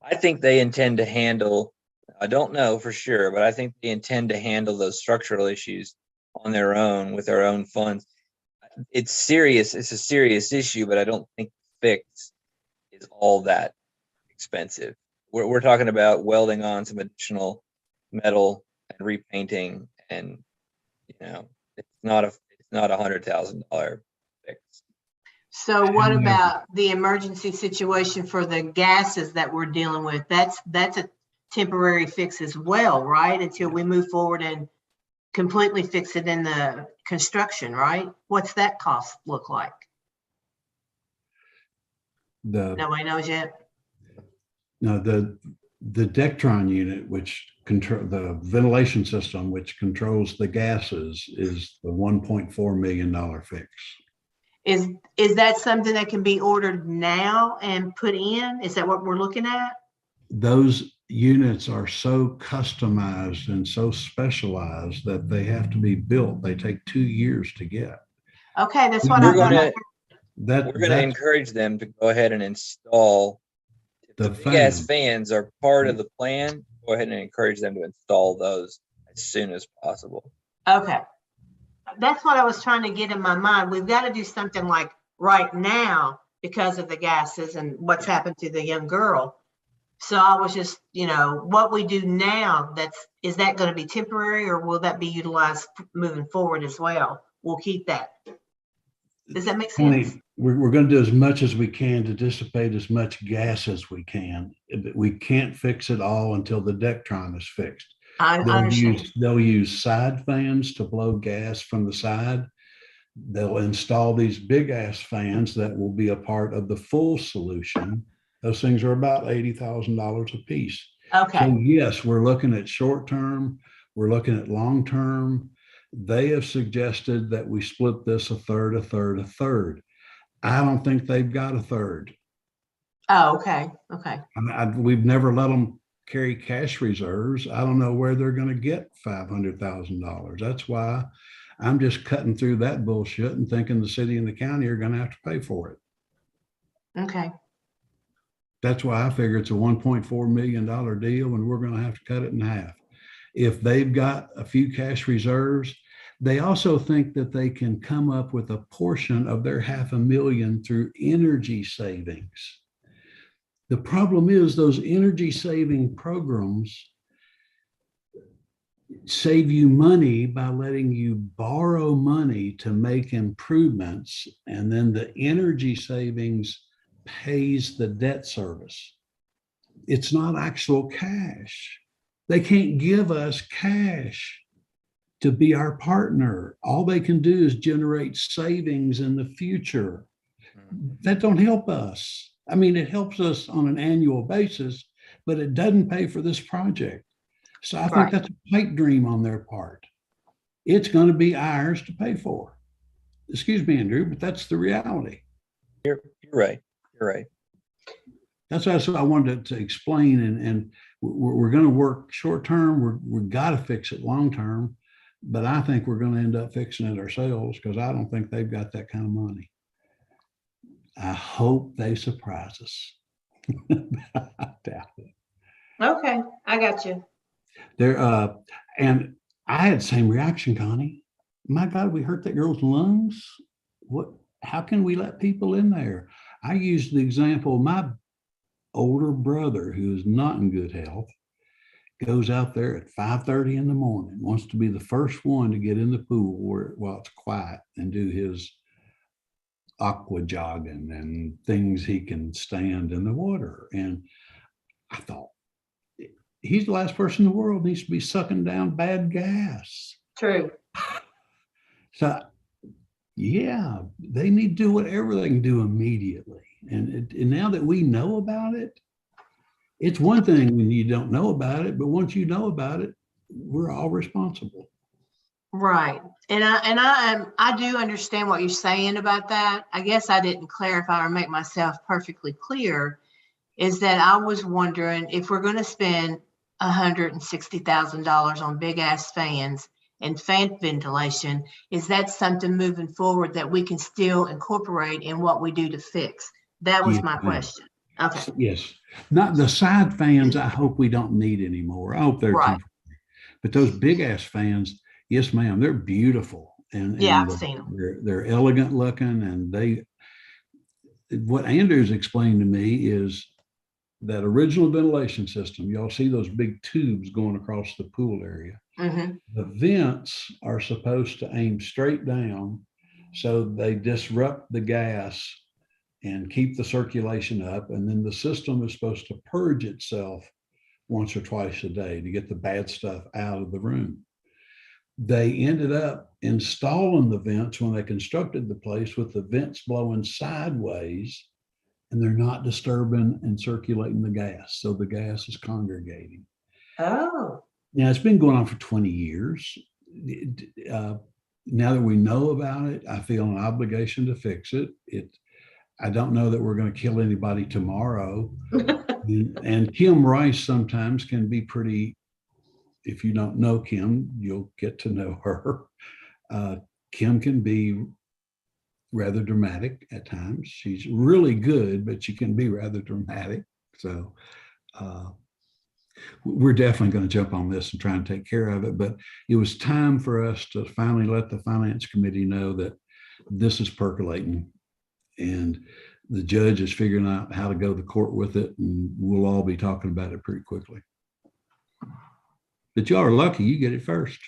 I think they intend to handle, I don't know for sure, but I think they intend to handle those structural issues on their own with their own funds. It's serious. It's a serious issue, but I don't think the fix is all that expensive. We're talking about welding on some additional metal and repainting, and it's not $100,000 fix. So what about the emergency situation for the gases that we're dealing with? That's a temporary fix as well, right? Until we move forward and completely fix it in the construction, right? What's that cost look like? Nobody knows yet. No, the Dectron unit, which control the ventilation system, which controls the gases, is the $1.4 million fix. Is that something that can be ordered now and put in? Is that what we're looking at? Those units are so customized and so specialized that they have to be built. They take 2 years to get. Okay, that's what We're I'm gonna That's encourage them to go ahead and install the big ass fan. fans are part of the plan. Go ahead and encourage them to install those as soon as possible. Okay. That's what I was trying to get in my mind. We've got to do something like right now because of the gases and what's happened to the young girl. So I was just, what we do now, is that going to be temporary or will that be utilized moving forward as well? We'll keep that. Does that make sense? Tony, we're going to do as much as we can to dissipate as much gas as we can. But we can't fix it all until the Dectron is fixed. I understand. They'll use side fans to blow gas from the side. They'll install these big ass fans that will be a part of the full solution. Those things are about $80,000 a piece. Okay. So yes, we're looking at short term. We're looking at long term. They have suggested that we split this a third, a third, a third. I don't think they've got a third. Oh, okay. Okay. We've never let them carry cash reserves. I don't know where they're going to get $500,000. That's why I'm just cutting through that bullshit and thinking the city and the county are going to have to pay for it. Okay. That's why I figure it's a $1.4 million deal and we're going to have to cut it in half. If they've got a few cash reserves, they also think that they can come up with a portion of their $500,000 through energy savings. The problem is those energy saving programs save you money by letting you borrow money to make improvements, and then the energy savings pays the debt service. It's not actual cash. They can't give us cash to be our partner. All they can do is generate savings in the future. That don't help us. I mean, it helps us on an annual basis, but it doesn't pay for this project. So I think that's a pipe dream on their part. It's going to be ours to pay for. Excuse me, Andrew, but that's the reality. You're right. You're right. That's what I wanted to explain. And we're going to work short term. We've got to fix it long term. But I think we're going to end up fixing it ourselves because I don't think they've got that kind of money. I hope they surprise us. I doubt it. Okay, I got you. And I had the same reaction, Connie. My God, we hurt that girl's lungs. How can we let people in there? I used the example of my older brother who is not in good health, goes out there at 5:30 in the morning, wants to be the first one to get in the pool while it's quiet and do his aqua jogging and things he can stand in the water. And I thought, he's the last person in the world needs to be sucking down bad gas. True. So yeah, they need to do whatever they can do immediately. And now that we know about it, it's one thing when you don't know about it, but once you know about it, we're all responsible. Right. And I do understand what you're saying about that. I guess I didn't clarify or make myself perfectly clear, is that I was wondering if we're going to spend $160,000 on big ass fans and fan ventilation, is that something moving forward that we can still incorporate in what we do to fix? That was my question. Okay. Yes. Not the side fans. I hope we don't need anymore. I hope they're temporary. But those big ass fans, yes, ma'am, they're beautiful. And I've seen them. They're elegant looking. And what Andrew's explained to me is that original ventilation system. Y'all see those big tubes going across the pool area. Mm-hmm. The vents are supposed to aim straight down, so they disrupt the gas and keep the circulation up. And then the system is supposed to purge itself once or twice a day to get the bad stuff out of the room. They ended up installing the vents when they constructed the place with the vents blowing sideways, and they're not disturbing and circulating the gas. So the gas is congregating. Oh. Now, it's been going on for 20 years. Now that we know about it, I feel an obligation to fix it. I don't know that we're going to kill anybody tomorrow. And Kim Rice sometimes can be pretty, if you don't know Kim, you'll get to know her. Kim can be rather dramatic at times. She's really good, but she can be rather dramatic. So we're definitely going to jump on this and try and take care of it. But it was time for us to finally let the finance committee know that this is percolating. And the judge is figuring out how to go to court with it, and we'll all be talking about it pretty quickly. But y'all are lucky, you get it first.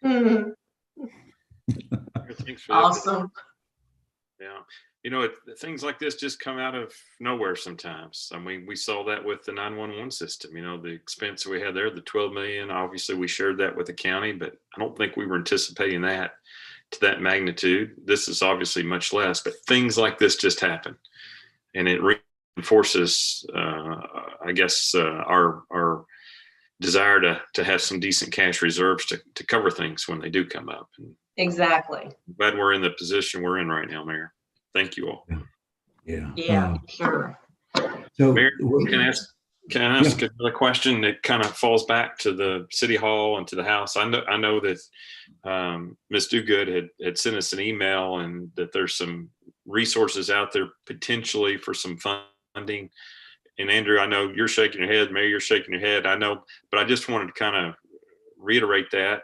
Mhm. Thanks for that. Awesome. Yeah. You know, things like this just come out of nowhere sometimes. I mean, we saw that with the 911 system, you know, the expense we had there, the 12 million, obviously we shared that with the county, but I don't think we were anticipating that to that magnitude. This is obviously much less, but things like this just happen. And it reinforces, I guess, our desire to have some decent cash reserves to cover things when they do come up. And Exactly. I'm glad we're in the position we're in right now, Mayor. Thank you all. Yeah. Yeah, sure. So Mayor, can I ask another question that kind of falls back to the city hall and to the house? I know that Ms. Duguid had sent us an email and that there's some resources out there potentially for some funding. And Andrew, I know you're shaking your head. Mayor, you're shaking your head. I know, but I just wanted to kind of reiterate that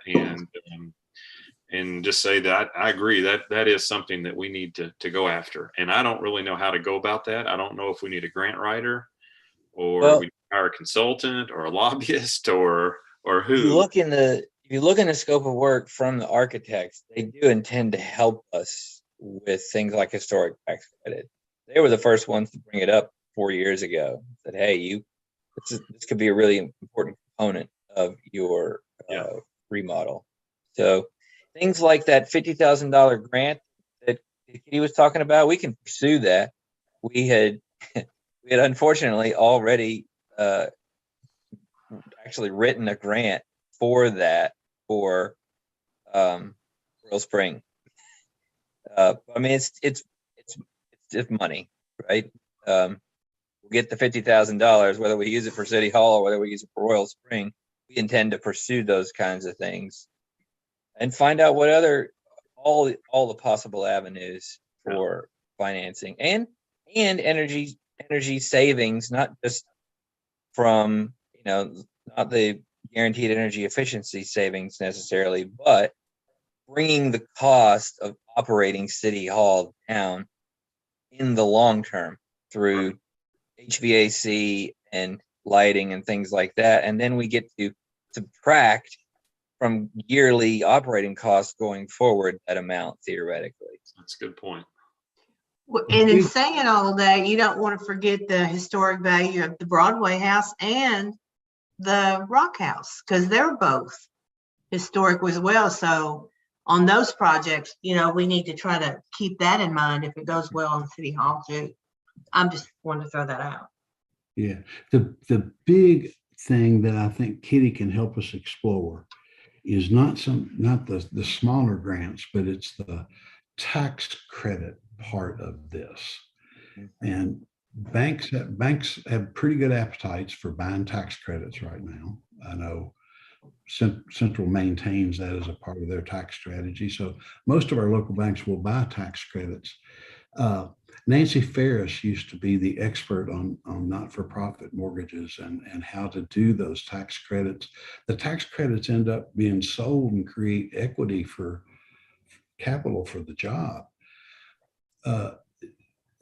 and just say that I agree that is something that we need to go after. And I don't really know how to go about that. I don't know if we need a grant writer or we hire a consultant or a lobbyist or who. If you look in the scope of work from the architects, they do intend to help us with things like historic tax credit. They were the first ones to bring it up 4 years ago. Said, hey, this could be a really important component of your remodel. So things like that $50,000 grant that he was talking about, we can pursue that. We had unfortunately already actually written a grant for that for Royal Spring. I mean, it's just money, right? We'll get the $50,000, whether we use it for City Hall or whether we use it for Royal Spring. We intend to pursue those kinds of things and find out what other all the possible avenues for financing and energy savings, not just from not the guaranteed energy efficiency savings necessarily, but bringing the cost of operating City Hall down in the long term through HVAC and lighting and things like that. And then we get to subtract from yearly operating costs going forward that amount theoretically. That's a good point. And in saying all that, you don't want to forget the historic value of the Broadway house and the Rock House, because they're both historic as well. So on those projects, we need to try to keep that in mind if it goes well in City Hall too. I'm just wanting to throw that out. Yeah, the big thing that I think Kitty can help us explore is not the smaller grants, but it's the tax credit part of this. And banks have pretty good appetites for buying tax credits right now. I know Central maintains that as a part of their tax strategy. So most of our local banks will buy tax credits. Nancy Ferris used to be the expert on not-for-profit mortgages and how to do those tax credits. The tax credits end up being sold and create equity for capital for the job.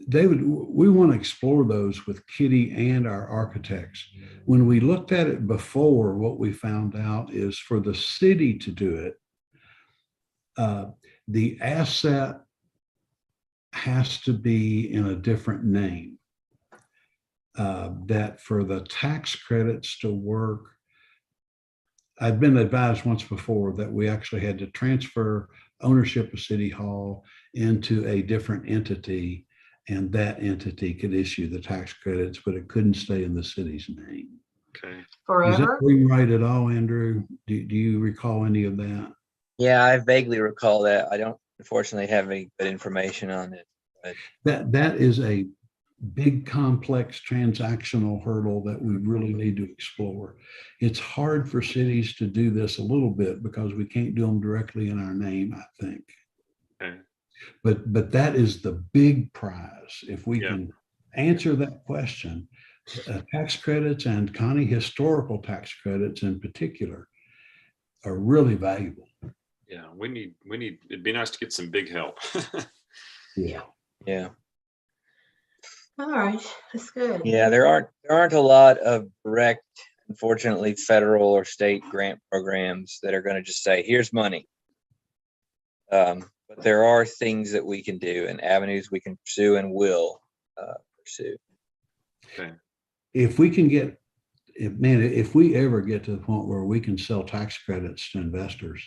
David, we want to explore those with Kitty and our architects. When we looked at it before, what we found out is for the city to do it, the asset has to be in a different name. That for the tax credits to work, I'd been advised once before that we actually had to transfer ownership of City Hall into a different entity, and that entity could issue the tax credits, but it couldn't stay in the city's name. Okay. Forever? Is that ring right at all, Andrew? Do you recall any of that? Yeah, I vaguely recall that. I don't unfortunately have any good information on it. But That is a big, complex transactional hurdle that we really need to explore. It's hard for cities to do this a little bit because we can't do them directly in our name, I think. Okay. But that is the big prize. If we can answer that question, tax credits and Connie historical tax credits in particular are really valuable. Yeah, we need, it'd be nice to get some big help. Yeah. yeah. All right, that's good. Yeah, there aren't a lot of direct, unfortunately, federal or state grant programs that are going to just say, here's money. But there are things that we can do and avenues we can pursue and will pursue. Okay. If we can get, if we ever get to the point where we can sell tax credits to investors,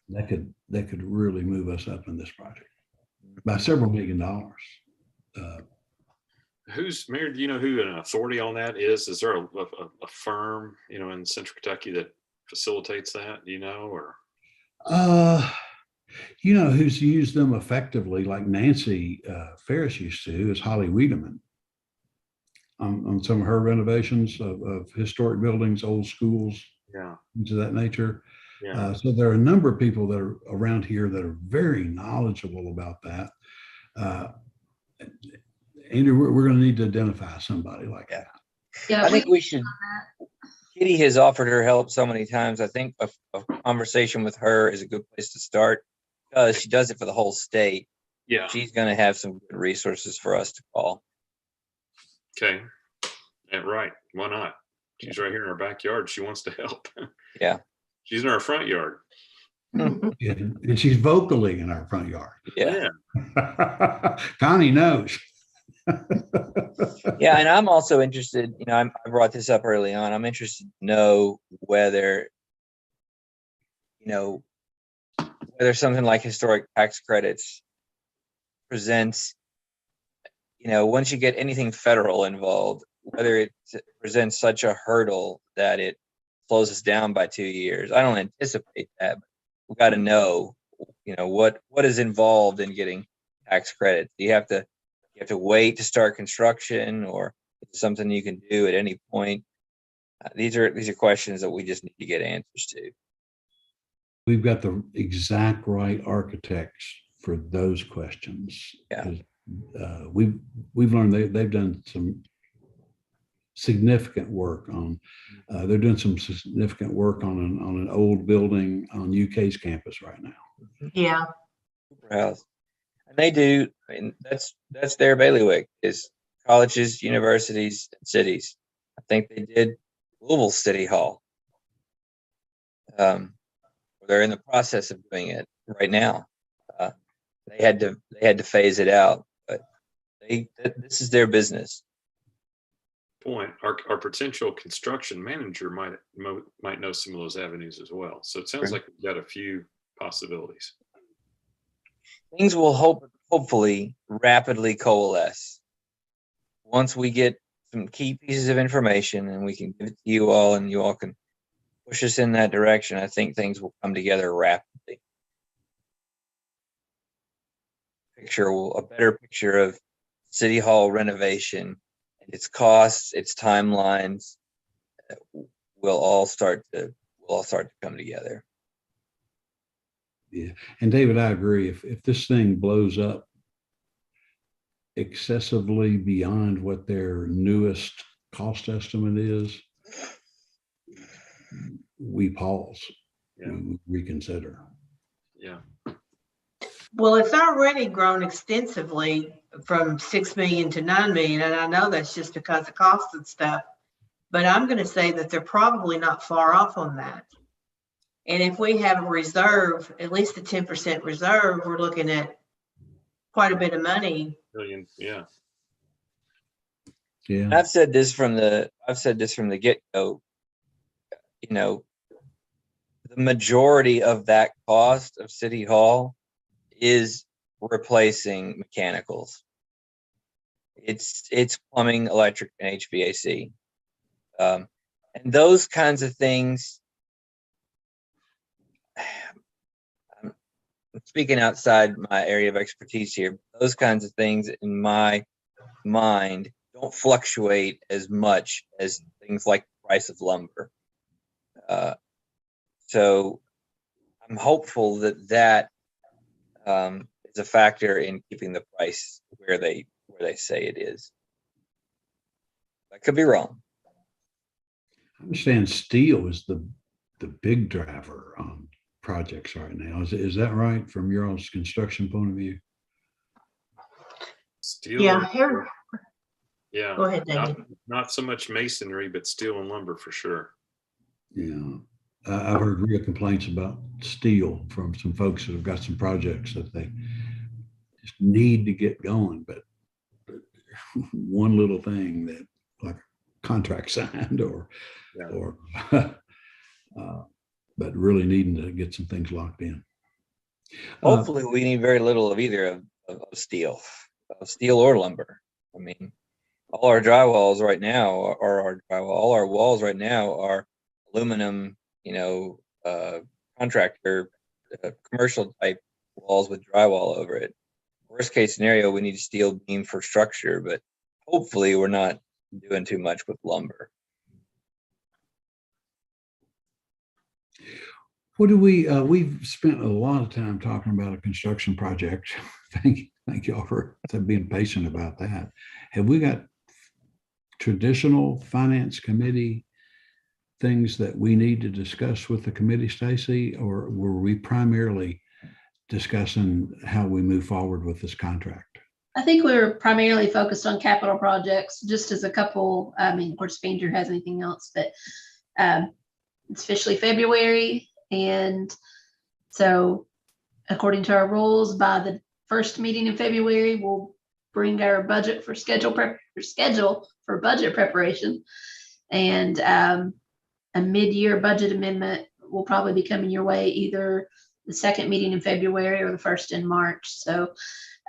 that could really move us up in this project by several $1 million. Mayor, do you know who an authority on that is? Is there a firm, in Central Kentucky that facilitates that? Do you know, or? Who's used them effectively, like Nancy Ferris used to, is Holly Wiedemann on some of her renovations of historic buildings, old schools, Yeah. things of that nature. Yeah. So there are a number of people that are around here that are very knowledgeable about that. Andrew, we're going to need to identify somebody like that. Yeah, I think we should. Kitty has offered her help so many times. I think a conversation with her is a good place to start because she does it for the whole state. Yeah. She's going to have some good resources for us to call. Okay. Yeah, right. Why not? She's right here in our backyard. She wants to help. Yeah. She's in our front yard. And she's vocally in our front yard. Yeah. Connie knows. Yeah. And I'm also interested, I brought this up early on. I'm interested to know whether something like historic tax credits presents, once you get anything federal involved, whether it presents such a hurdle that it slows us down by 2 years. I don't anticipate that, but we've got to know, what is involved in getting tax credits. Do you have to wait to start construction, or is it something you can do at any point? These are questions that we just need to get answers to. We've got the exact right architects for those questions. Yeah. We've learned they've done some significant work on. They're doing some significant work on an old building on UK's campus right now. Yeah. House. And they do. I mean, that's their bailiwick, is colleges, universities, and cities. I think they did Louisville City Hall. They're in the process of doing it right now. They had to phase it out, but this is their business. Point. Our potential construction manager might know some of those avenues as well. So it sounds Right. like we've got a few possibilities. Things will hopefully rapidly coalesce once we get some key pieces of information and we can give it to you all, and you all can push us in that direction. I think things will come together rapidly. A better picture of City Hall renovation and its costs, its timelines will all start to come together. Yeah. And David, I agree. If this thing blows up excessively beyond what their newest cost estimate is, we pause. Yeah. We reconsider. Yeah. Well, it's already grown extensively from 6 million to 9 million, and I know that's just because of cost and stuff. But I'm going to say that they're probably not far off on that. And if we have a reserve, at least a 10% reserve, we're looking at quite a bit of money. Million. Yeah. Yeah. I've said this from the get-go. The majority of that cost of City Hall is replacing mechanicals. It's plumbing, electric, and HVAC. And those kinds of things, I'm speaking outside my area of expertise here. Those kinds of things in my mind don't fluctuate as much as things like the price of lumber. So I'm hopeful that is a factor in keeping the price where they say it is. I could be wrong. I understand steel is the big driver on projects right now. Is that right from your all's construction point of view? Steel. Yeah, and here, lumber. Yeah. go ahead, David. Not so much masonry, but steel and lumber for sure. Yeah. I've heard real complaints about steel from some folks that have got some projects that they just need to get going, but one little thing that like contract signed Yeah. or but really needing to get some things locked in. Hopefully, we need very little of either of steel or lumber. I mean, all our drywalls right now are our drywall. All our walls right now are aluminum, contractor, commercial type walls with drywall over it. Worst case scenario, we need a steel beam for structure, but hopefully we're not doing too much with lumber. What do we've spent a lot of time talking about a construction project. Thank y'all for being patient about that. Have we got traditional finance committee things that we need to discuss with the committee, Stacy, or were we primarily discussing how we move forward with this contract? I think we were primarily focused on capital projects, just as a couple. I mean, of course, if Andrew has anything else, but it's officially February. And so according to our rules, by the first meeting in February, we'll bring our budget for schedule for budget preparation. And a mid-year budget amendment will probably be coming your way, either the second meeting in February or the first in March. So,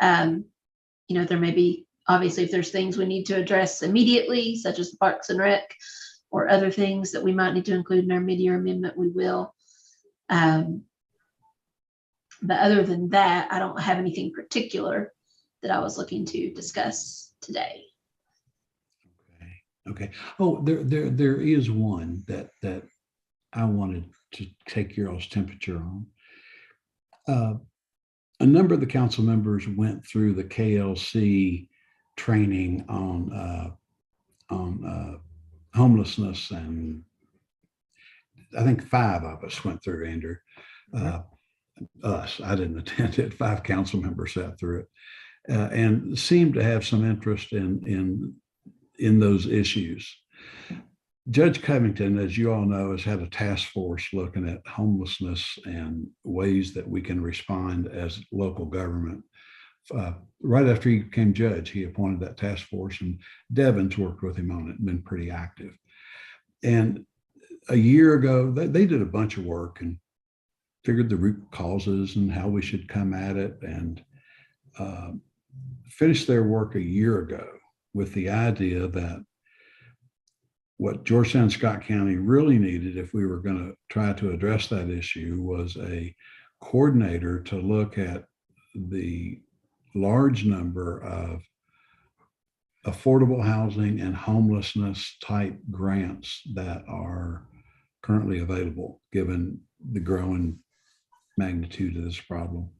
there may be, obviously, if there's things we need to address immediately, such as the Parks and Rec, or other things that we might need to include in our mid-year amendment, we will. But other than that, I don't have anything particular that I was looking to discuss today. Okay. Oh, there is one that I wanted to take your all's temperature on. A number of the council members went through the KLC training on homelessness, and I think 5 of us went through, Andrew. Us, I didn't attend it. 5 council members sat through it, and seemed to have some interest in those issues. Judge Covington, as you all know, has had a task force looking at homelessness and ways that we can respond as local government. Right after he became judge, he appointed that task force, and Devin's worked with him on it and been pretty active. And a year ago, they did a bunch of work and figured the root causes and how we should come at it, and finished their work a year ago with the idea that what Georgetown and Scott County really needed, if we were going to try to address that issue, was a coordinator to look at the large number of affordable housing and homelessness type grants that are currently available, given the growing magnitude of this problem.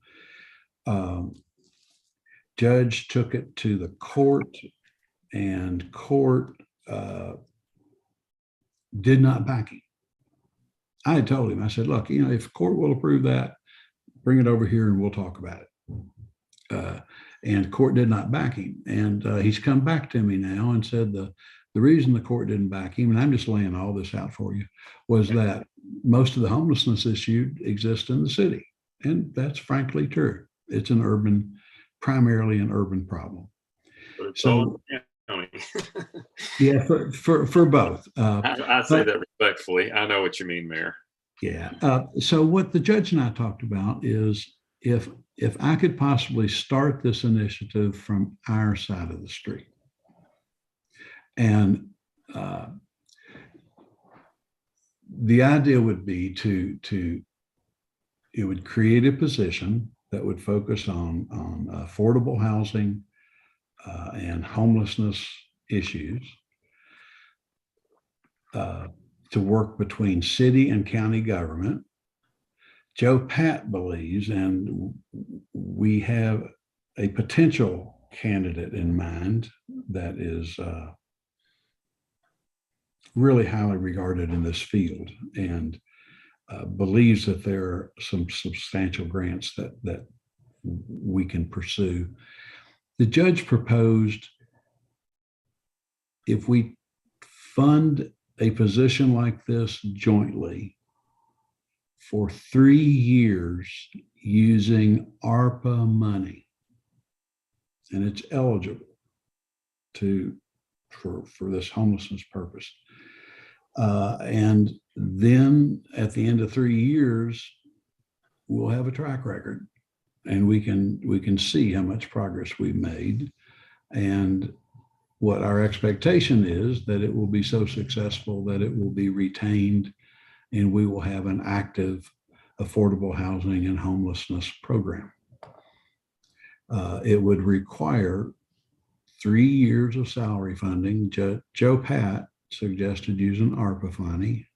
Judge took it to the court, and court did not back him. I had told him, I said, look, if court will approve that, bring it over here and we'll talk about it. And court did not back him. And he's come back to me now and said the reason the court didn't back him, and I'm just laying all this out for you, was that most of the homelessness issue exists in the city. And that's frankly true. It's primarily an urban problem. But it's So, all county. yeah, for both. I say that respectfully. I know what you mean, Mayor. Yeah. So what the judge and I talked about is if I could possibly start this initiative from our side of the street, and the idea would be it would create a position that would focus on affordable housing and homelessness issues, to work between city and county government. Joe Pat believes, and we have a potential candidate in mind that is really highly regarded in this field, and believes that there are some substantial grants that we can pursue. The judge proposed if we fund a position like this jointly for 3 years using ARPA money, and it's eligible for this homelessness purpose. And then at the end of 3 years, we'll have a track record, and we can see how much progress we've made, and what our expectation is that it will be so successful that it will be retained, and we will have an active affordable housing and homelessness program. It would require 3 years of salary funding. Joe Pat suggested using ARPA money,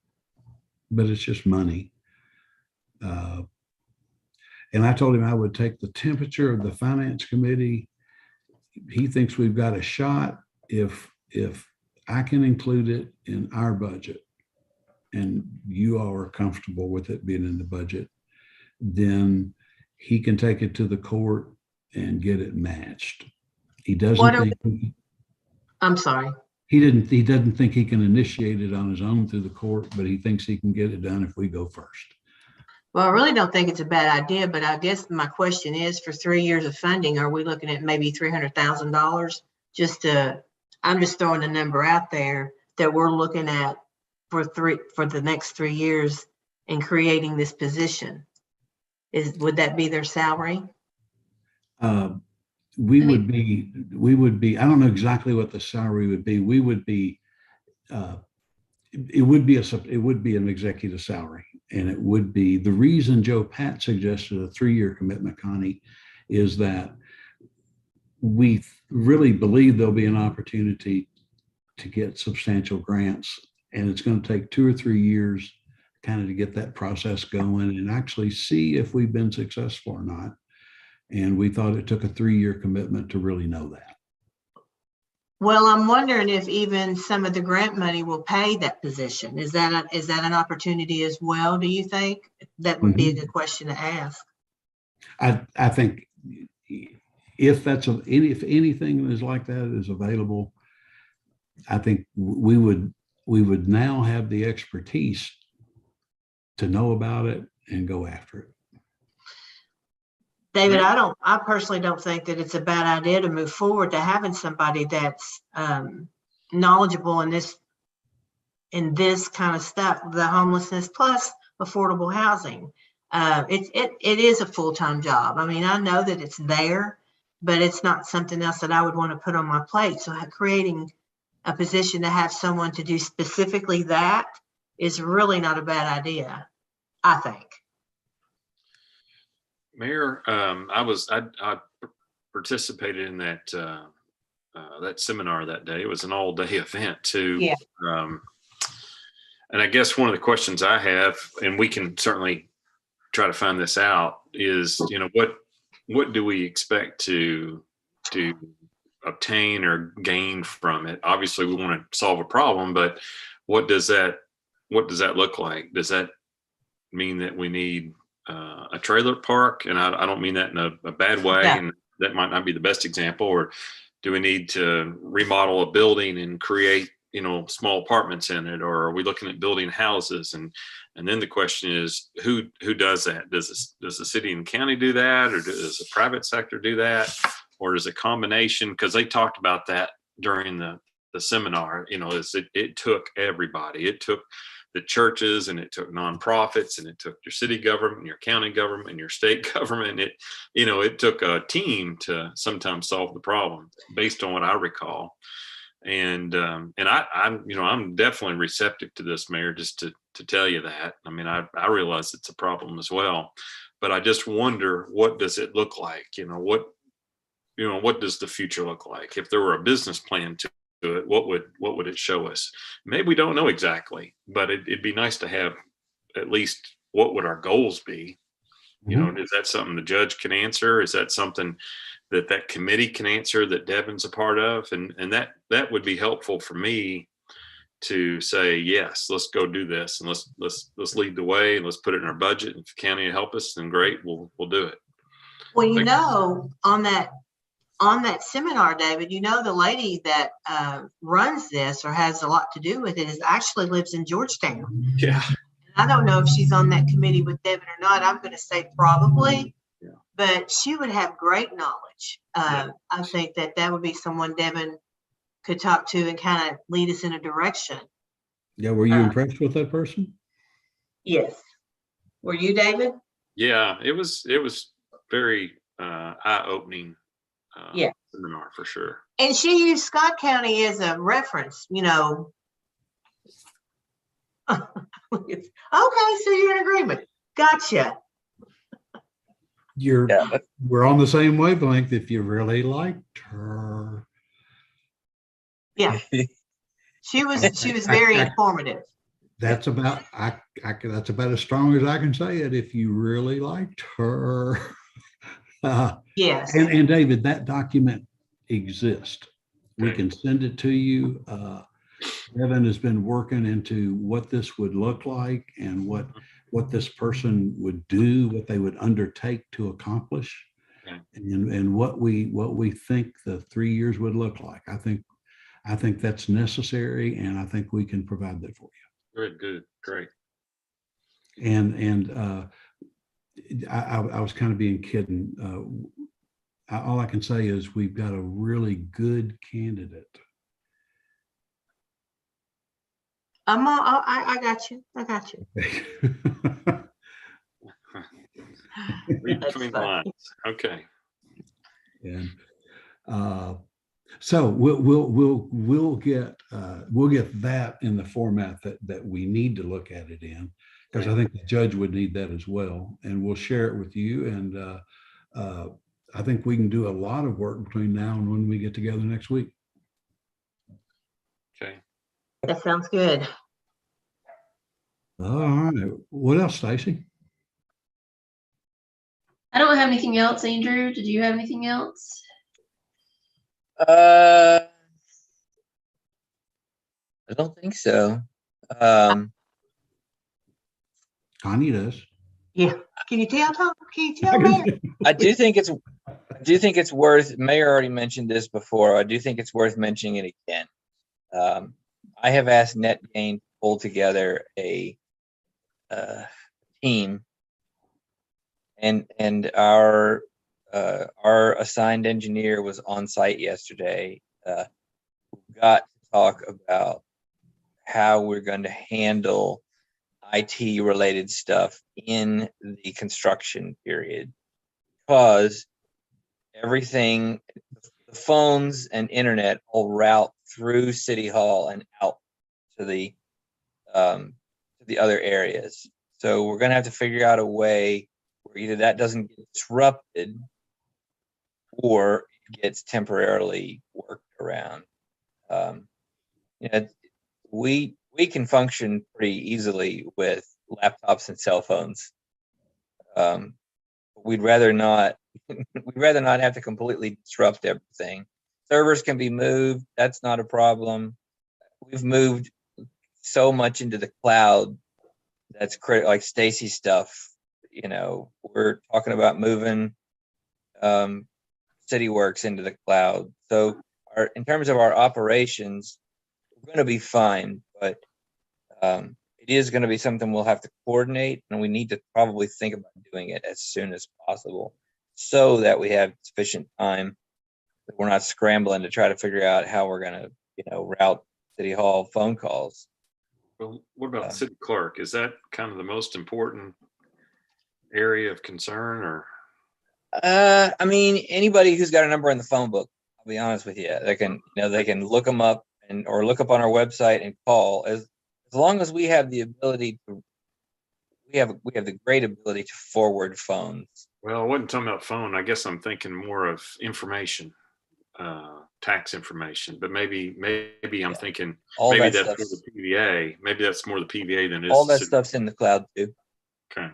but it's just money. And I told him I would take the temperature of the finance committee. He thinks we've got a shot if I can include it in our budget and you all are comfortable with it being in the budget, then he can take it to the court and get it matched. He doesn't think I'm sorry. he doesn't think he can initiate it on his own through the court, but he thinks he can get it done if we go first. Well, I really don't think it's a bad idea, but I guess my question is, for 3 years of funding, are we looking at maybe $300,000? I'm just throwing a number out there that we're looking at for the next 3 years in creating this position. Would that be their salary? We would be, I don't know exactly what the salary would be. We would be, it would be an executive salary, and it would be, the reason Joe Pat suggested a 3-year commitment, Connie, is that we really believe there'll be an opportunity to get substantial grants, and it's going to take 2 or 3 years kind of to get that process going and actually see if we've been successful or not. And we thought it took a 3-year commitment to really know that. Well, I'm wondering if even some of the grant money will pay that position. Is that an opportunity as well? Do you think that would be a good question to ask? I think if anything is like that is available, I think we would now have the expertise to know about it and go after it. David, I personally don't think that it's a bad idea to move forward to having somebody that's knowledgeable in this kind of stuff, the homelessness plus affordable housing. It is a full-time job. I mean, I know that it's there, but it's not something else that I would want to put on my plate. So creating a position to have someone to do specifically that is really not a bad idea, I think. Mayor, I participated in that seminar that day. It was an all-day event too. Yeah. And I guess one of the questions I have, and we can certainly try to find this out, is, what do we expect to obtain or gain from it? Obviously, we want to solve a problem, but what does that look like? Does that mean that we need a trailer park? And I don't mean that in a bad way, yeah. And that might not be the best example. Or do we need to remodel a building and create, small apartments in it? Or are we looking at building houses? And then the question is, who does that? Does the city and county do that? Or does the private sector do that? Or is it a combination? Because they talked about that during the seminar. It took everybody. It took the churches, and it took nonprofits, and it took your city government, and your county government, and your state government. It took a team to sometimes solve the problem, based on what I recall. And I'm definitely receptive to this, Mayor, just to tell you that. I mean, I realize it's a problem as well, but I just wonder, what does it look like? What does the future look like? If there were a business plan to it, what would it show us? Maybe we don't know exactly, but it'd be nice to have at least what would our goals be. Is that something the judge can answer? Is that something that committee can answer, that Devin's a part of? And that would be helpful for me to say, yes, let's go do this, and let's lead the way, and let's put it in our budget. If the county will help us, then great, we'll do it. Well, on that on that seminar, David, you know, the lady that runs this or has a lot to do with it is actually lives in Georgetown. Yeah. I don't know if she's on that committee with Devin or not. I'm going to say probably, Yeah. but she would have great knowledge. Yeah. I think that would be someone Devin could talk to and kind of lead us in a direction. Yeah, were you impressed with that person? Yes. Were you, David? Yeah, it was very eye-opening Yeah. seminar for sure. And she used Scott County as a reference, you know. Okay, so you're in agreement. Gotcha. We're on the same wavelength if you really liked her. Yeah. She was very informative. That's about that's about as strong as I can say it. If you really liked her. Yes. And David, that document exists. We Okay. can send it to you. Evan has been working into what this would look like and what this person would do, what they would undertake to accomplish, Okay. and what we think the 3 years would look like. I think that's necessary, and I think we can provide that for you. Good, great. And I was kind of being kidding. All I can say is we've got a really good candidate. I got you. I got you. Read That's between the funny. lines. Okay. And so we'll get that in the format that we need to look at it in, because I think the judge would need that as well, and we'll share it with you. And I think we can do a lot of work between now and when we get together next week. Okay. That sounds good. All right. What else, Stacy? I don't have anything else. Andrew, did you have anything else? I don't think so. Connie does. Yeah. Can you tell, Tom? Can you tell me? I do think it's worth, Mayor already mentioned this before. I do think it's worth mentioning it again. I have asked NetGain to pull together a team, and our assigned engineer was on site yesterday. We got to talk about how we're going to handle IT related stuff in the construction period, because everything, the phones and internet all route through City Hall and out to the other areas. So we're going to have to figure out a way where either that doesn't get disrupted or it gets temporarily worked around. We can function pretty easily with laptops and cell phones. We'd rather not have to completely disrupt everything. Servers can be moved. That's not a problem. We've moved so much into the cloud. That's like Stacy stuff. We're talking about moving CityWorks into the cloud. So in terms of our operations, we're going to be fine, but it is going to be something we'll have to coordinate, and we need to probably think about doing it as soon as possible so that we have sufficient time, that we're not scrambling to try to figure out how we're going to, route City Hall phone calls. Well, what about the city clerk? Is that kind of the most important area of concern, or? I mean, anybody who's got a number in the phone book, I'll be honest with you, they can look them up or look up on our website and call. As long as we have the ability to, we have the great ability to forward phones. Well, I wasn't talking about phone. I guess I'm thinking more of information, tax information. But maybe I'm thinking maybe that's more the PVA. Maybe that's more the PVA than it is. All that stuff's in the cloud too. Okay.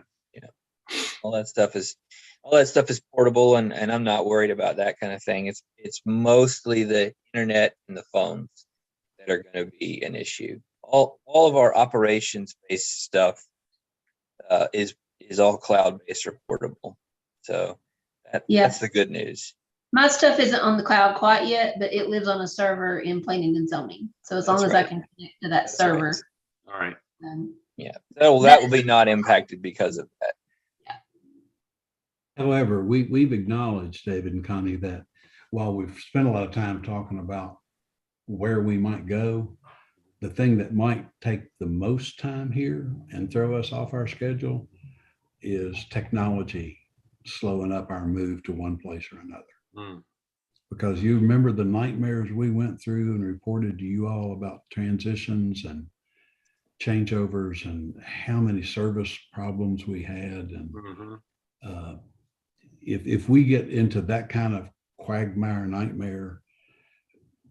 All that stuff is portable, and I'm not worried about that kind of thing. It's mostly the internet and the phones that are going to be an issue. All of our operations based stuff is all cloud based or portable. So that's the good news. My stuff isn't on the cloud quite yet, but it lives on a server in planning and zoning. So as long That's as I right. can connect to that That's server. right. All right. Yeah, that will be not impacted because of that. However, we've acknowledged, David and Connie, that while we've spent a lot of time talking about where we might go, the thing that might take the most time here and throw us off our schedule is technology slowing up our move to one place or another. Mm. Because you remember the nightmares we went through and reported to you all about transitions and changeovers and how many service problems we had. And Mhm. if we get into that kind of quagmire nightmare,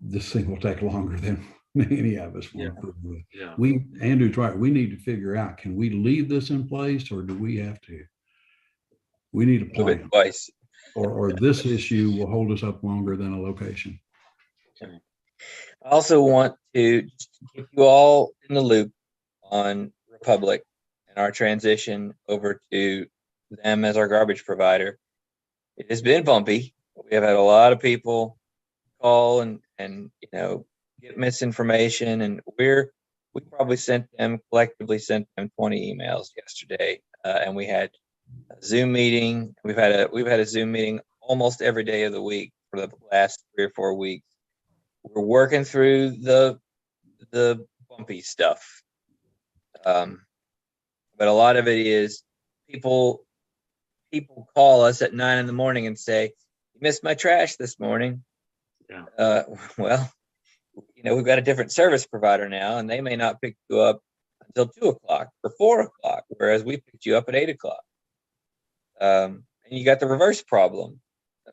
this thing will take longer than any of us want to. Yeah. Andrew's right. We need to figure out, can we leave this in place, or do we have to? We need a Do it plan, twice. or this issue will hold us up longer than a location. I also want to just keep you all in the loop on Republic and our transition over to them as our garbage provider. It has been bumpy. We have had a lot of people call and get misinformation, and we probably collectively sent them 20 emails yesterday, and we had a Zoom meeting. We've had a Zoom meeting almost every day of the week for the last 3 or 4 weeks. We're working through the bumpy stuff, but a lot of it is people call us at 9 a.m. and say, "You missed my trash this morning." Yeah. Well, we've got a different service provider now, and they may not pick you up until 2:00 or 4:00, whereas we picked you up at 8:00. And you got the reverse problem.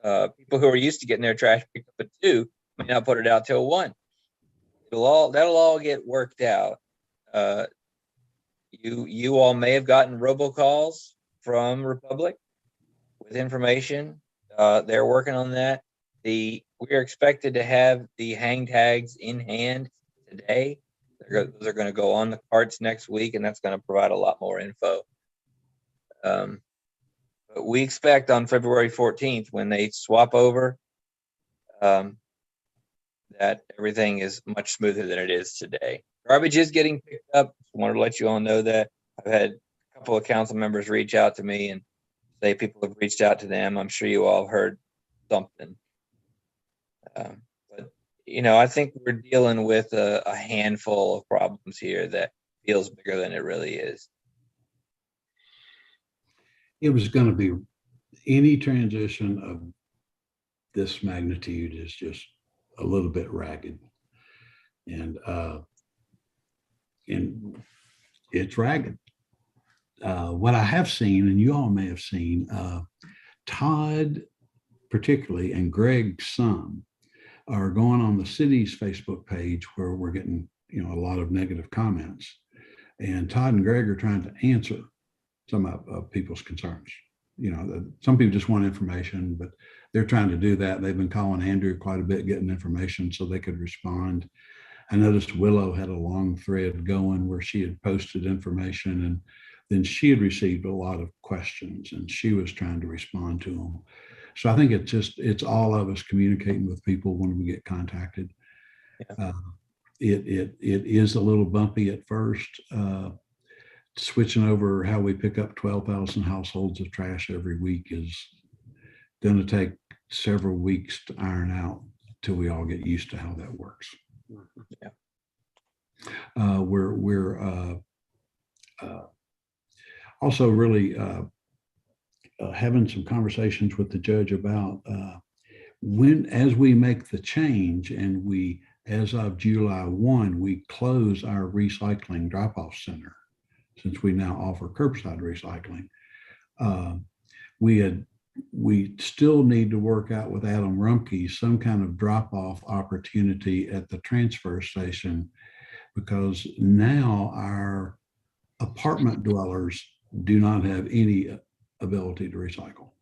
People who are used to getting their trash picked up at 2 may not put it out till 1. That'll all get worked out. You all may have gotten robocalls from Republic with information. They're working on that. We are expected to have the hang tags in hand today. Those are going to go on the carts next week, and that's going to provide a lot more info. But we expect on February 14th, when they swap over, that everything is much smoother than it is today. Garbage is getting picked up. Just wanted to let you all know that. I've had a couple of council members reach out to me and say people have reached out to them. I'm sure you all have heard something. But I think we're dealing with a handful of problems here that feels bigger than it really is. It was going to be, any transition of this magnitude is just a little bit ragged, and it's ragged. What I have seen, and you all may have seen, Todd particularly and Greg some are going on the city's Facebook page, where we're getting a lot of negative comments, and Todd and Greg are trying to answer some of people's concerns. Some people just want information, but they're trying to do that. They've been calling Andrew quite a bit, getting information so they could respond. I noticed Willow had a long thread going where she had posted information, and then she had received a lot of questions, and she was trying to respond to them. So I think it's all of us communicating with people when we get contacted. Yeah. It is a little bumpy at first. Switching over how we pick up 12,000 households of trash every week is going to take several weeks to iron out till we all get used to how that works. Yeah. We're also really having some conversations with the judge about as we make the change, and as of July 1, we close our recycling drop-off center, since we now offer curbside recycling. We still need to work out with Adam Rumpke some kind of drop-off opportunity at the transfer station, because now our apartment dwellers do not have any ability to recycle.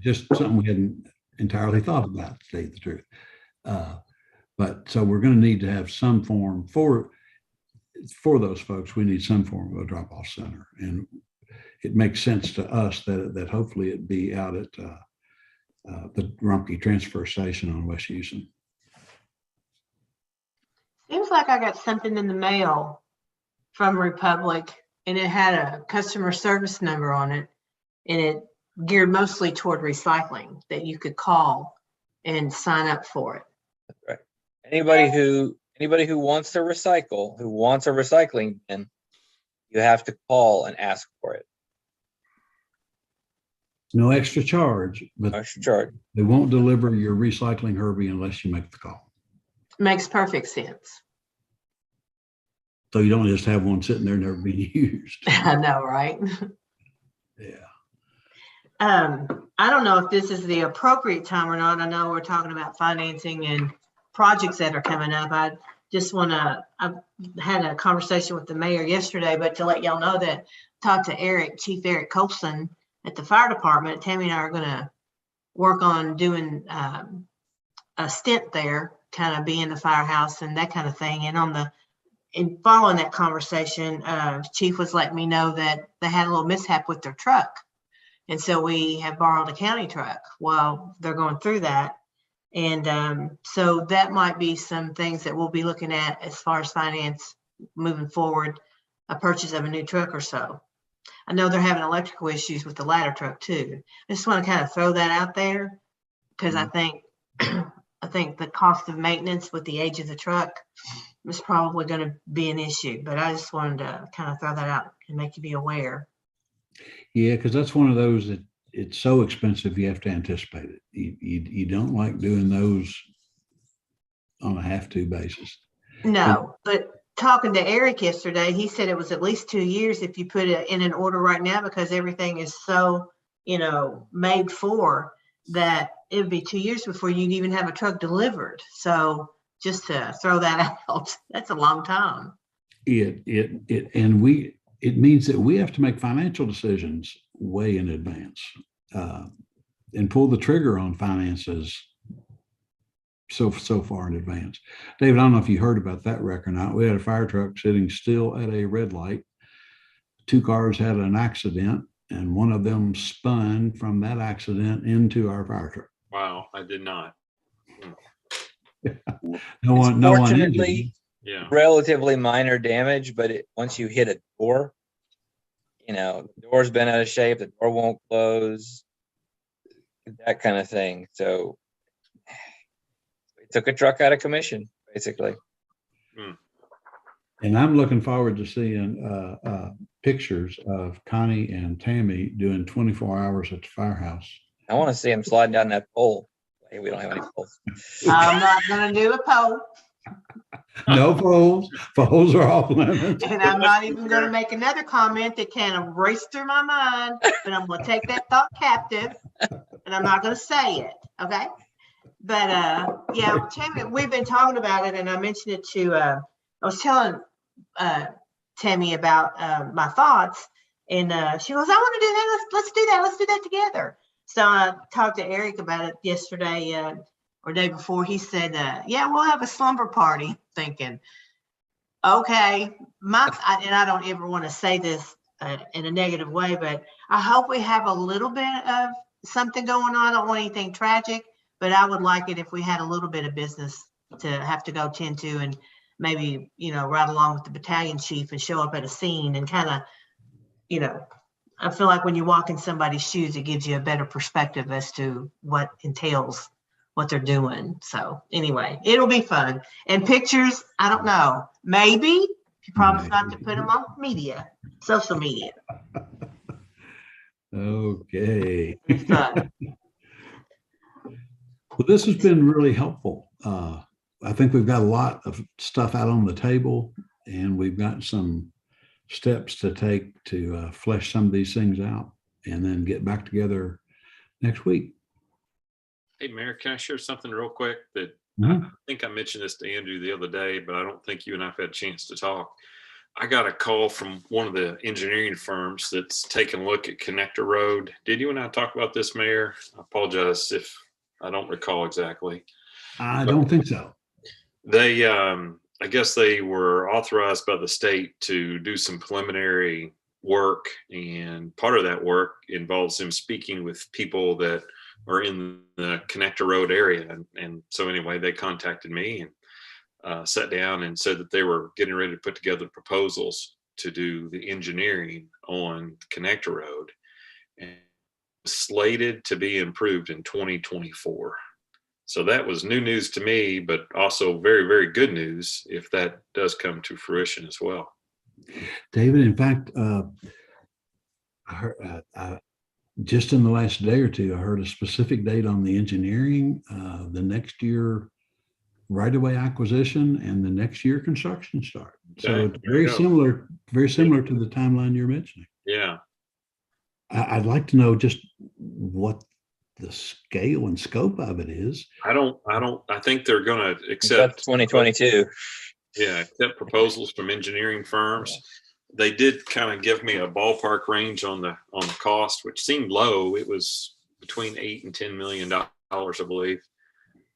Just something we hadn't entirely thought about, to tell you the truth. But so we're going to need to have some form for those folks. We need some form of a drop-off center, and it makes sense to us that hopefully it be out at the Rumpke Transfer Station on West Houston. Seems like I got something in the mail from Republic and it had a customer service number on it and it geared mostly toward recycling that you could call and sign up for it. Right. Anybody who wants to recycle, who wants a recycling bin, you have to call and ask for it. No extra charge, but No extra charge. they won't deliver your recycling, Herbie, unless you make the call. Makes perfect sense. So you don't just have one sitting there never being used. I know, right? Yeah. I don't know if this is the appropriate time or not. I know we're talking about financing and projects that are coming up. I had a conversation with the mayor yesterday, but to let y'all know that I talked to Chief Eric Colson at the fire department. Tammy and I are going to work on doing a stint there, kind of be in the firehouse and that kind of thing. And following that conversation, Chief was letting me know that they had a little mishap with their truck. And so we have borrowed a county truck while they're going through that. And so that might be some things that we'll be looking at as far as finance moving forward, a purchase of a new truck or so. I know they're having electrical issues with the ladder truck too. I just want to kind of throw that out there because I think the cost of maintenance with the age of the truck is probably going to be an issue, but I just wanted to kind of throw that out and make you be aware. Yeah, because that's one of those that it's so expensive you have to anticipate it. You don't like doing those on a have-to basis. No, but talking to Eric yesterday, he said it was at least 2 years if you put it in an order right now because everything is so, made for that it would be 2 years before you'd even have a truck delivered. So just to throw that out, that's a long time. It means that we have to make financial decisions way in advance and pull the trigger on finances so far in advance. David, I don't know if you heard about that wreck or not. We had a fire truck sitting still at a red light. 2 cars had an accident and one of them spun from that accident into our fire truck. Wow, I did not. No one injured. Fortunately, Yeah. relatively minor damage, but once you hit a door, the door's been out of shape, the door won't close, that kind of thing. So it took a truck out of commission, basically. And I'm looking forward to seeing pictures of Connie and Tammy doing 24 hours at the firehouse. I want to see him sliding down that pole. Hey, we don't have any poles. I'm not going to do a poll. No poles. Poles are off limits. And I'm not even going to make another comment that kind of raced through my mind, but I'm going to take that thought captive and I'm not going to say it. Okay. But yeah, Tammy, we've been talking about it and I mentioned it to, I was telling Tammy about my thoughts and she goes, I want to do that. Let's do that. Let's do that together. So I talked to Eric about it yesterday or day before. He said, yeah, we'll have a slumber party. Thinking, okay, and I don't ever want to say this in a negative way, but I hope we have a little bit of something going on. I don't want anything tragic, but I would like it if we had a little bit of business to have to go tend to and maybe, ride along with the battalion chief and show up at a scene and kind of, I feel like when you walk in somebody's shoes, it gives you a better perspective as to what entails what they're doing. So anyway, it'll be fun. And pictures, I don't know. Maybe you promise not to put them on social media. Okay. It's fun. Well, this has been really helpful. I think we've got a lot of stuff out on the table and we've got some steps to take to flesh some of these things out and then get back together next week. Hey, Mayor, can I share something real quick that Mhm. I think I mentioned this to Andrew the other day, but I don't think you and I've had a chance to talk. I got a call from one of the engineering firms that's taking a look at Connector Road. Did you and I talk about this, Mayor? I apologize if I don't recall exactly. I don't think so. They, I guess they were authorized by the state to do some preliminary work, and part of that work involves him speaking with people that are in the Connector Road area. And so anyway, they contacted me and sat down and said that they were getting ready to put together proposals to do the engineering on Connector Road, and slated to be improved in 2024. So that was new news to me, but also very, very good news if that does come to fruition as well. David, in fact, I heard, just in the last day or two, I heard a specific date on the engineering, the next year right-of-way acquisition, and the next year construction start. So Okay, it's there you very similar to the timeline you're mentioning. Yeah. I'd like to know just what the scale and scope of it is. I think they're going to That's accept 2022. Yeah, accept proposals from engineering firms. They did kind of give me a ballpark range on the cost, which seemed low. It was between $8 and $10 million, I believe.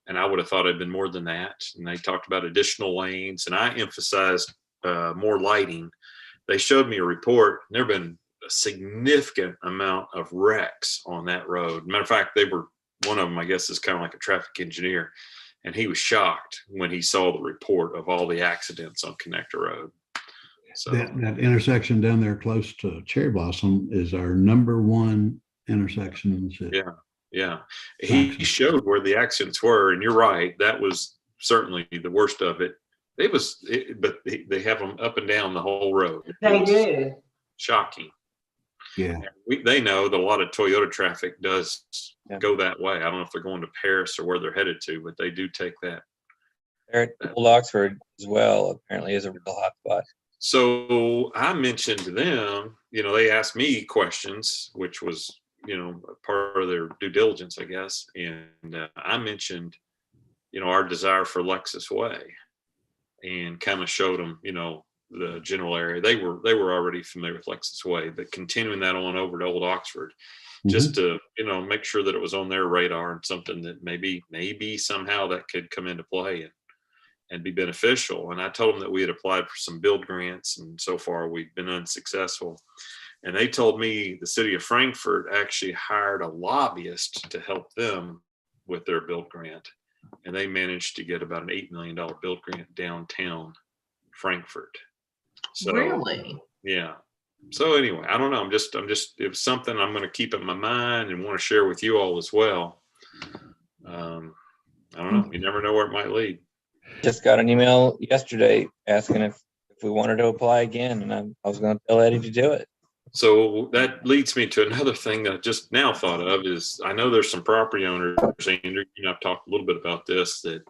And I would have thought it'd been more than that. And they talked about additional lanes, and I emphasized more lighting. They showed me a report. And there have been a significant amount of wrecks on that road. Matter of fact, one of them, I guess, is kind of like a traffic engineer. And he was shocked when he saw the report of all the accidents on Connector Road. So That intersection down there close to Cherry Blossom is our -- 1 intersection in the city. yeah. He showed where the accidents were, and you're right. That was certainly the worst of it. But they have them up and down the whole road. They do. Shocking. Yeah. They know that a lot of Toyota traffic does Yeah. go that way. I don't know if they're going to Paris or where they're headed to, but they do take that. They're at Old Oxford as well, apparently is a real hot spot. So I mentioned to them, they asked me questions, which was, part of their due diligence, I guess. And I mentioned, our desire for Lexus Way, and kind of showed them, the general area. They were already familiar with Lexus Way, but continuing that on over to Old Oxford, just to, make sure that it was on their radar and something that maybe somehow that could come into play and be beneficial. And I told them that we had applied for some build grants, and so far we've been unsuccessful. And they told me the city of Frankfurt actually hired a lobbyist to help them with their build grant. And they managed to get about an $8 million build grant downtown Frankfurt. So, Really? yeah. So anyway, I don't know. I'm just, it was something I'm going to keep in my mind and want to share with you all as well. I don't know. You never know where it might lead. Just got an email yesterday asking if we wanted to apply again, and I was going to tell Eddie to do it. So that leads me to another thing that I just now thought of is I know there's some property owners, Andrew, I've talked a little bit about this, that,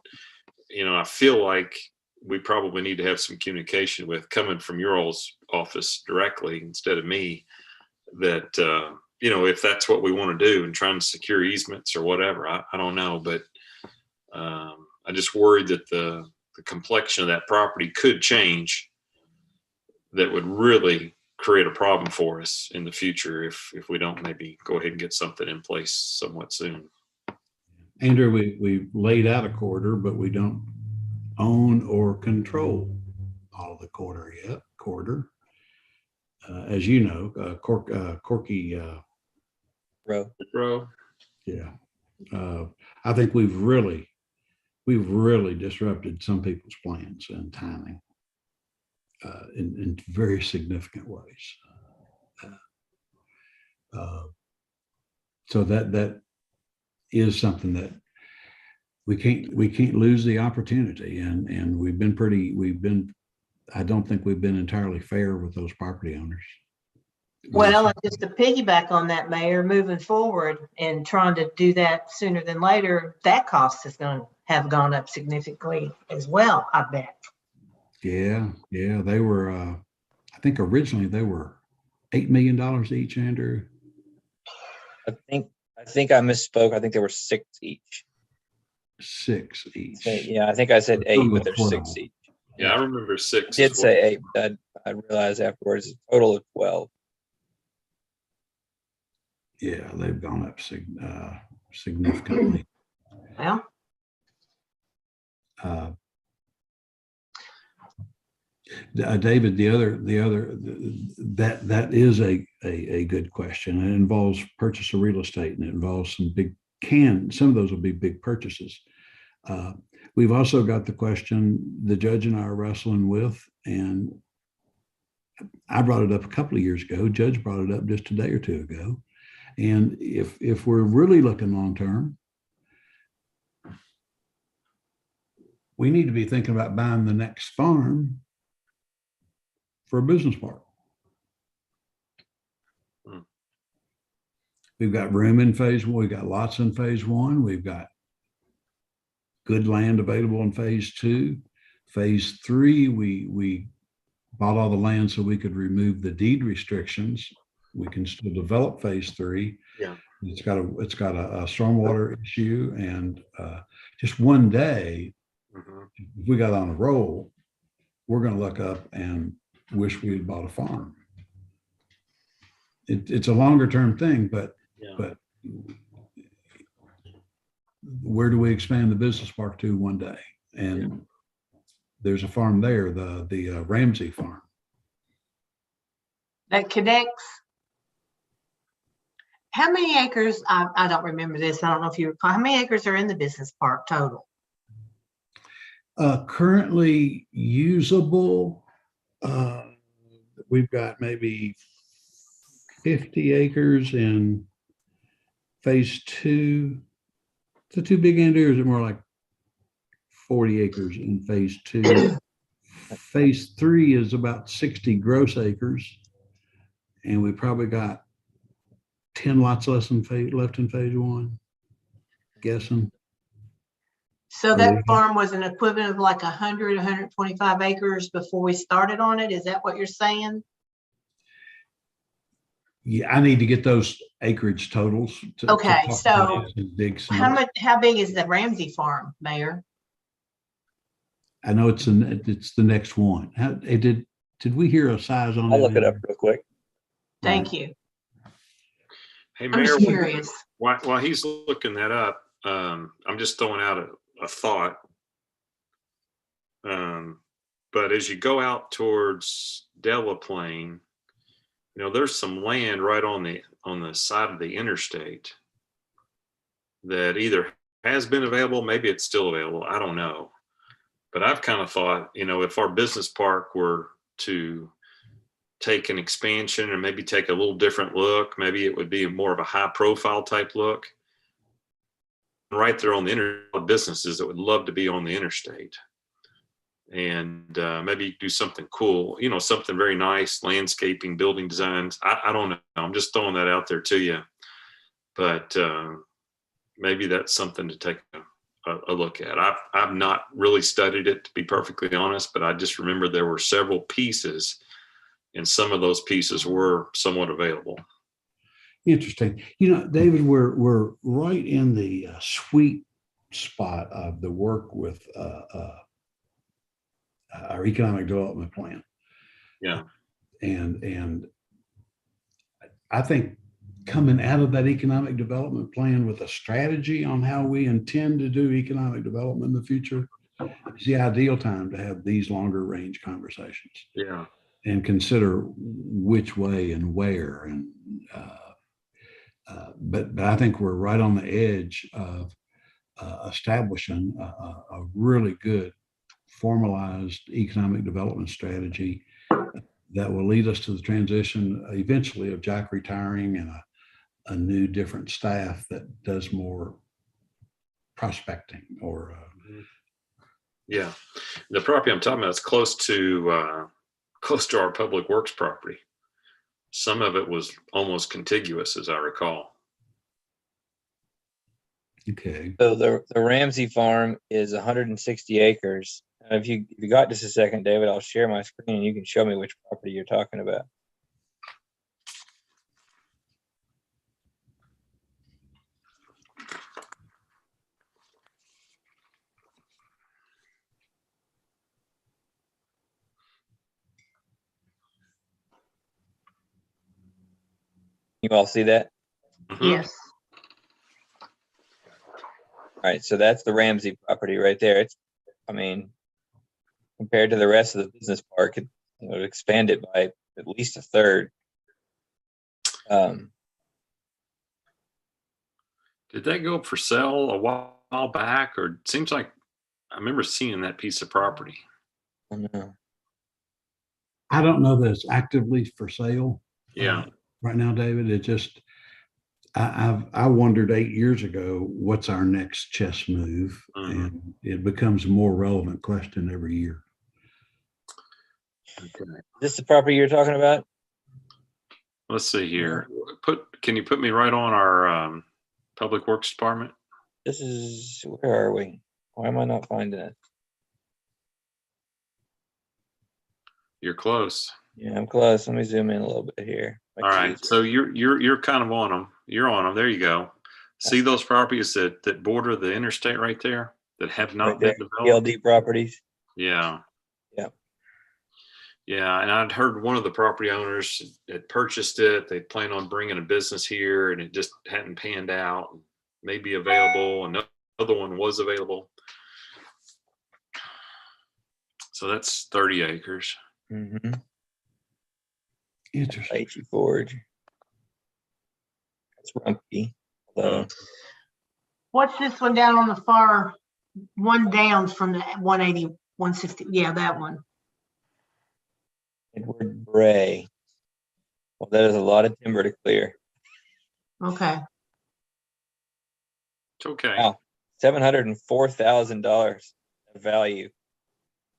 I feel like we probably need to have some communication with, coming from your all's office directly instead of me, that, if that's what we want to do and trying to secure easements or whatever, I don't know, but I just worried that the complexion of that property could change, that would really create a problem for us in the future if we don't maybe go ahead and get something in place somewhat soon. Andrew, we laid out a corridor, but we don't own or control all of the corridor. As you know, Corky. Bro. Yeah. I think we've really disrupted some people's plans and timing in very significant ways. So that is something that we can't lose the opportunity, and I don't think we've been entirely fair with those property owners. Well, and just to piggyback on that, Mayor, moving forward and trying to do that sooner than later, that cost is going to have gone up significantly as well, I bet. Yeah. They were, I think originally they were $8 million each, Andrew. I think I misspoke. I think there were 6 each. 6 each. So, yeah, I think I said 8, but there's 6 each. Yeah, I remember 6. I did say 8, but I realized afterwards it's a total of 12. Yeah, they've gone up significantly. Well, David, that is a good question. It involves purchase of real estate, and it involves some of those will be big purchases. We've also got the question the judge and I are wrestling with, and I brought it up a couple of years ago. Judge brought it up just a day or two ago. And if we're really looking long term, we need to be thinking about buying the next farm for a business park. We've got room in phase one. We've got lots in phase one. We've got good land available in phase two. Phase three, we bought all the land so we could remove the deed restrictions. We can still develop phase three. Yeah. It's got a stormwater issue, and just one day, if we got on a roll, we're going to look up and wish we had bought a farm. It's a longer term thing, but where do we expand the business park to one day? And there's a farm there, the Ramsey farm. That connects. How many acres? I don't remember this. I don't know if you recall. How many acres are in the business park total? Currently usable, we've got maybe 50 acres in phase two. Is it too big, Andy, or is it more like 40 acres in phase two? Phase three is about 60 gross acres, and we probably got 10 lots left in phase one, guessing. So that farm was an equivalent of like 100, 125 acres before we started on it. Is that what you're saying? Yeah, I need to get those acreage totals. Okay, so how big is the Ramsey farm, Mayor? I know it's the next one. Did we hear a size on it? I'll look it up real quick. Thank you. Hey, I'm Mayor, just curious. while he's looking that up, I'm just throwing out a thought. But as you go out towards Delaplane, there's some land right on the side of the interstate that either has been available, maybe it's still available, I don't know. But I've kind of thought, if our business park were to take an expansion and maybe take a little different look, maybe it would be more of a high profile type look. Right there on the interstate, businesses that would love to be on the interstate. And maybe do something cool, something very nice, landscaping, building designs. I don't know. I'm just throwing that out there to you. But maybe that's something to take a look at. I've not really studied it, to be perfectly honest, but I just remember there were several pieces, and some of those pieces were somewhat available. Interesting. David, we're right in the sweet spot of the work with our economic development plan. Yeah. And I think coming out of that economic development plan with a strategy on how we intend to do economic development in the future is the ideal time to have these longer range conversations. Yeah. And consider which way and where. And but I think we're right on the edge of establishing a really good formalized economic development strategy that will lead us to the transition eventually of Jack retiring and a new different staff that does more prospecting or yeah. The property I'm talking about is close to our public works property. Some of it was almost contiguous, as I recall. Okay. So the Ramsey farm is 160 acres. If you got just a second, David, I'll share my screen and you can show me which property you're talking about. You all see that? Mm-hmm. Yes. All right, so that's the Ramsey property right there. When compared to the rest of the business park, it would expand it by at least a third. Did that go up for sale a while back, or it seems like I remember seeing that piece of property? I don't know. I don't know that it's actively for sale. Yeah. Right now, David, it just, I wondered 8 years ago, what's our next chess move? Mhm. And it becomes a more relevant question every year. Okay. Is this the property you're talking about? Let's see here. Can you put me right on our Public Works Department? This is, where are we? Why am I not finding it? You're close. Yeah, I'm close. Let me zoom in a little bit here. All right. So you're kind of on them. You're on them. There you go. See those properties that border the interstate right there that have not Right there, been developed? PLD properties. Yeah. Yeah. Yeah, and I'd heard one of the property owners had purchased it. They planned on bringing a business here, and it just hadn't panned out. Maybe available. Another one was available. So that's 30 acres. Mm-hmm. Interesting. H.E. Forge. That's Rumpke. Although, What's this one down on the far, one down from the 180, 160? Yeah, that one. Edward Bray. Well, that is a lot of timber to clear. Okay. It's okay. Wow. $704,000 of value.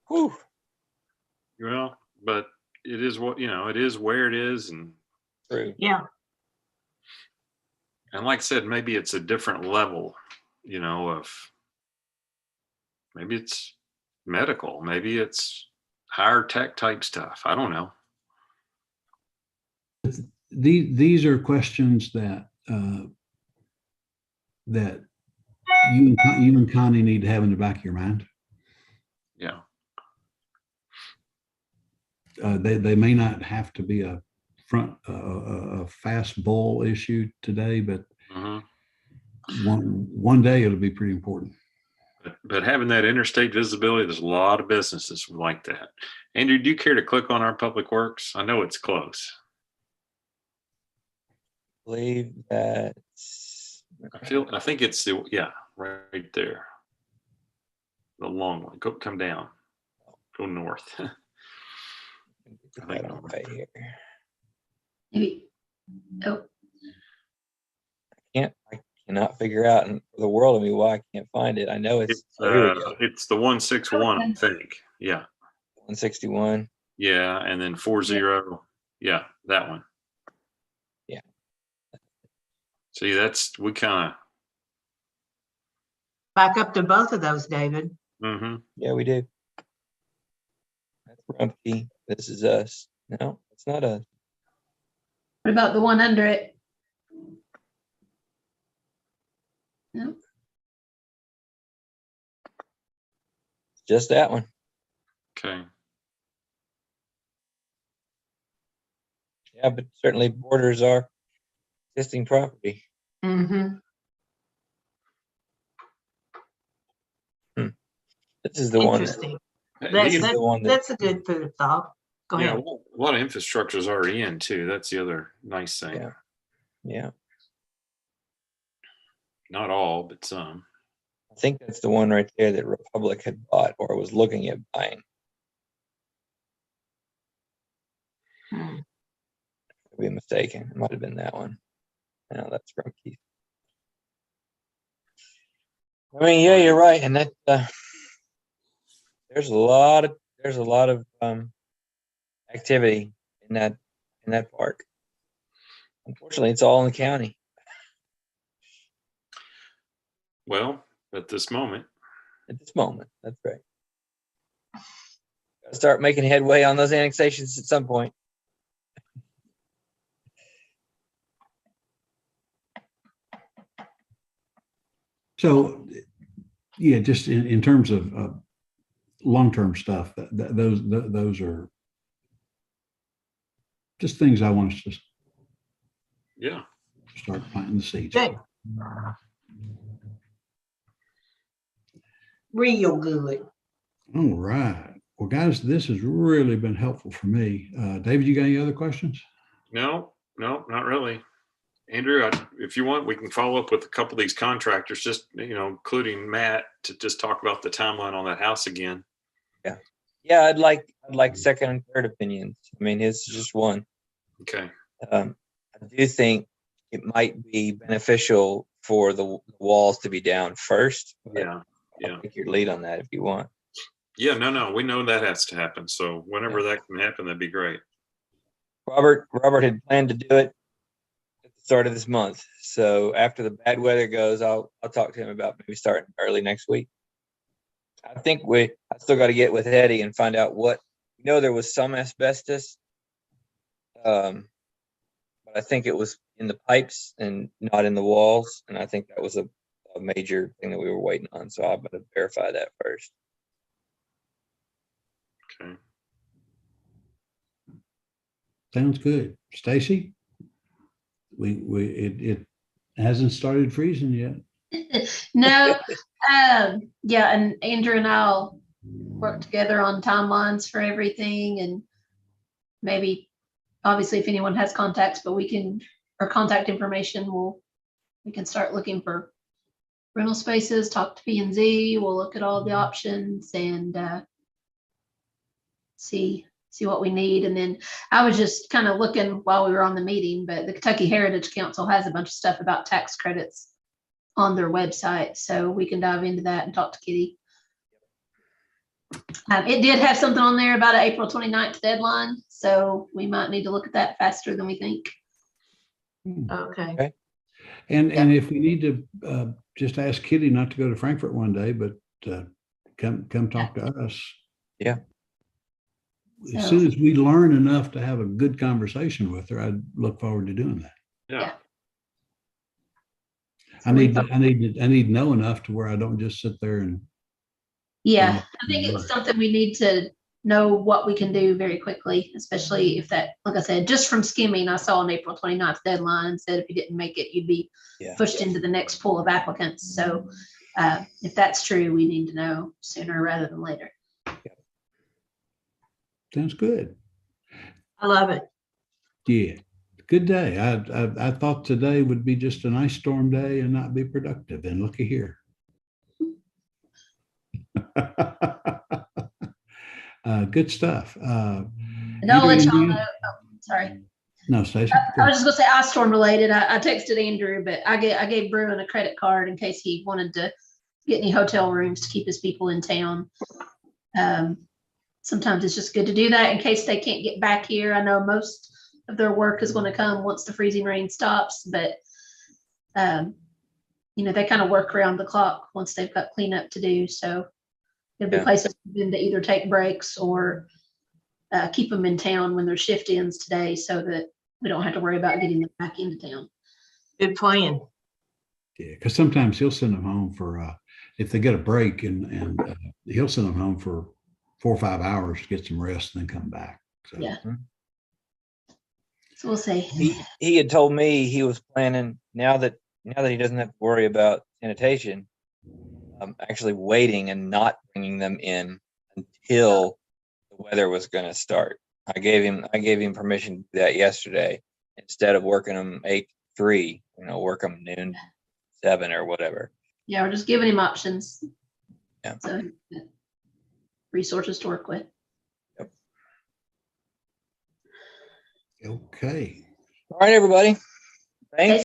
Whew. Well, but it is what, it is where it is. And True. Yeah. like I said, maybe it's a different level, of maybe it's medical, maybe it's higher tech type stuff. I don't know. These are questions that that you and Connie need to have in the back of your mind. Yeah. They may not have to be a fast bull issue today, but Mhm. one day it'll be pretty important. But having that interstate visibility, there's a lot of businesses like that. Andrew, do you care to click on our Public Works? I know it's close. I believe that. I think it's right there. The long one. Come down. Go north. Get that on right here. Maybe. Oh, I cannot figure out in the world of me why I can't find it. I know it's here we go. It's the 161, I think. Yeah. 161. Yeah. And then 40. Yeah, that one. Yeah. See, we kind of. Back up to both of those, David. Mm-hmm. Yeah, we do. That's Rumpke. This is us. No, it's not us. what about the one under it? No. Just that one. Okay. Yeah, but certainly borders our existing property. Mm-hmm. This is the one. Interesting. This is the one that, That's a good food of thought. Go Yeah, ahead. well, a lot of infrastructure is already in too. That's the other nice thing. Yeah. Yeah. Not all, but some. I think that's the one right there that Republic had bought or was looking at buying. Hmm. Could be mistaken. It might have been that one. No, that's Rumpke. I mean, yeah, you're right, and that there's a lot of activity in that park. Unfortunately, it's all in the county. Well, at this moment. At this moment, that's right. Got to start making headway on those annexations at some point. So, yeah, just in terms of long-term stuff, those are just things I want us to Yeah. start planting the seeds. Good. Real good. All right. Well, guys, this has really been helpful for me. David, you got any other questions? No, not really. Andrew, if you want, we can follow up with a couple of these contractors, just, including Matt, to just talk about the timeline on that house again. Yeah, I'd like second and third opinions. I mean, his is just one. Okay. I do think it might be beneficial for the walls to be down first. but Yeah. I'll take your lead on that if you want. Yeah, no, we know that has to happen. So whenever that can happen, that'd be great. Robert had planned to do it at the start of this month. So after the bad weather goes, I'll talk to him about maybe starting early next week. I think I still got to get with Eddie and find out there was some asbestos. But I think it was in the pipes and not in the walls. And I think that was a major thing that we were waiting on. So I'm going to verify that first. Okay. Sounds good. Stacy? It hasn't started freezing yet. No, yeah, and Andrew and I'll work together on timelines for everything, and maybe, obviously, if anyone has contacts, but or contact information, we can start looking for rental spaces, talk to P&Z, we'll look at all the options and see what we need. And then I was just kind of looking while we were on the meeting, but the Kentucky Heritage Council has a bunch of stuff about tax credits on their website, so we can dive into that and talk to Kitty. It did have something on there about an April 29th deadline, so we might need to look at that faster than we think. Okay. And if we need to just ask Kitty not to go to Frankfurt one day, but come talk to us. Yeah. As soon as we learn enough to have a good conversation with her, I'd look forward to doing that. Yeah. I need to know enough to where I don't just sit there and. Yeah, I think it's something we need to know what we can do very quickly, especially if that, like I said, just from skimming, I saw an April 29th deadline and said if you didn't make it, you'd be pushed into the next pool of applicants. So if that's true, we need to know sooner rather than later. Sounds good. I love it. Yeah, good day. I thought today would be just a nice storm day and not be productive, and looky here. Good stuff. And I'll let y'all know. Oh, sorry. No, Stacey. I was just gonna say I storm related. I texted Andrew, but I gave Bruin a credit card in case he wanted to get any hotel rooms to keep his people in town. Sometimes it's just good to do that in case they can't get back here. I know most of their work is going to come once the freezing rain stops, but they kind of work around the clock once they've got cleanup to do. So there'll be places for them to either take breaks or keep them in town when there's shift ends today, so that we don't have to worry about getting them back into town. Good plan. Yeah, because sometimes he'll send them home for if they get a break, and he'll send them home for 4 or 5 hours to get some rest and then come back. So. Yeah. So we'll see. He had told me he was planning now that he doesn't have to worry about sanitation, actually waiting and not bringing them in until the weather was going to start. I gave him permission to do that yesterday, instead of working them 8 to 3, work them noon, 7 or whatever. Yeah, we're just giving him options. Yeah. So resources to work with. Yep. Okay. All right, everybody. Thanks.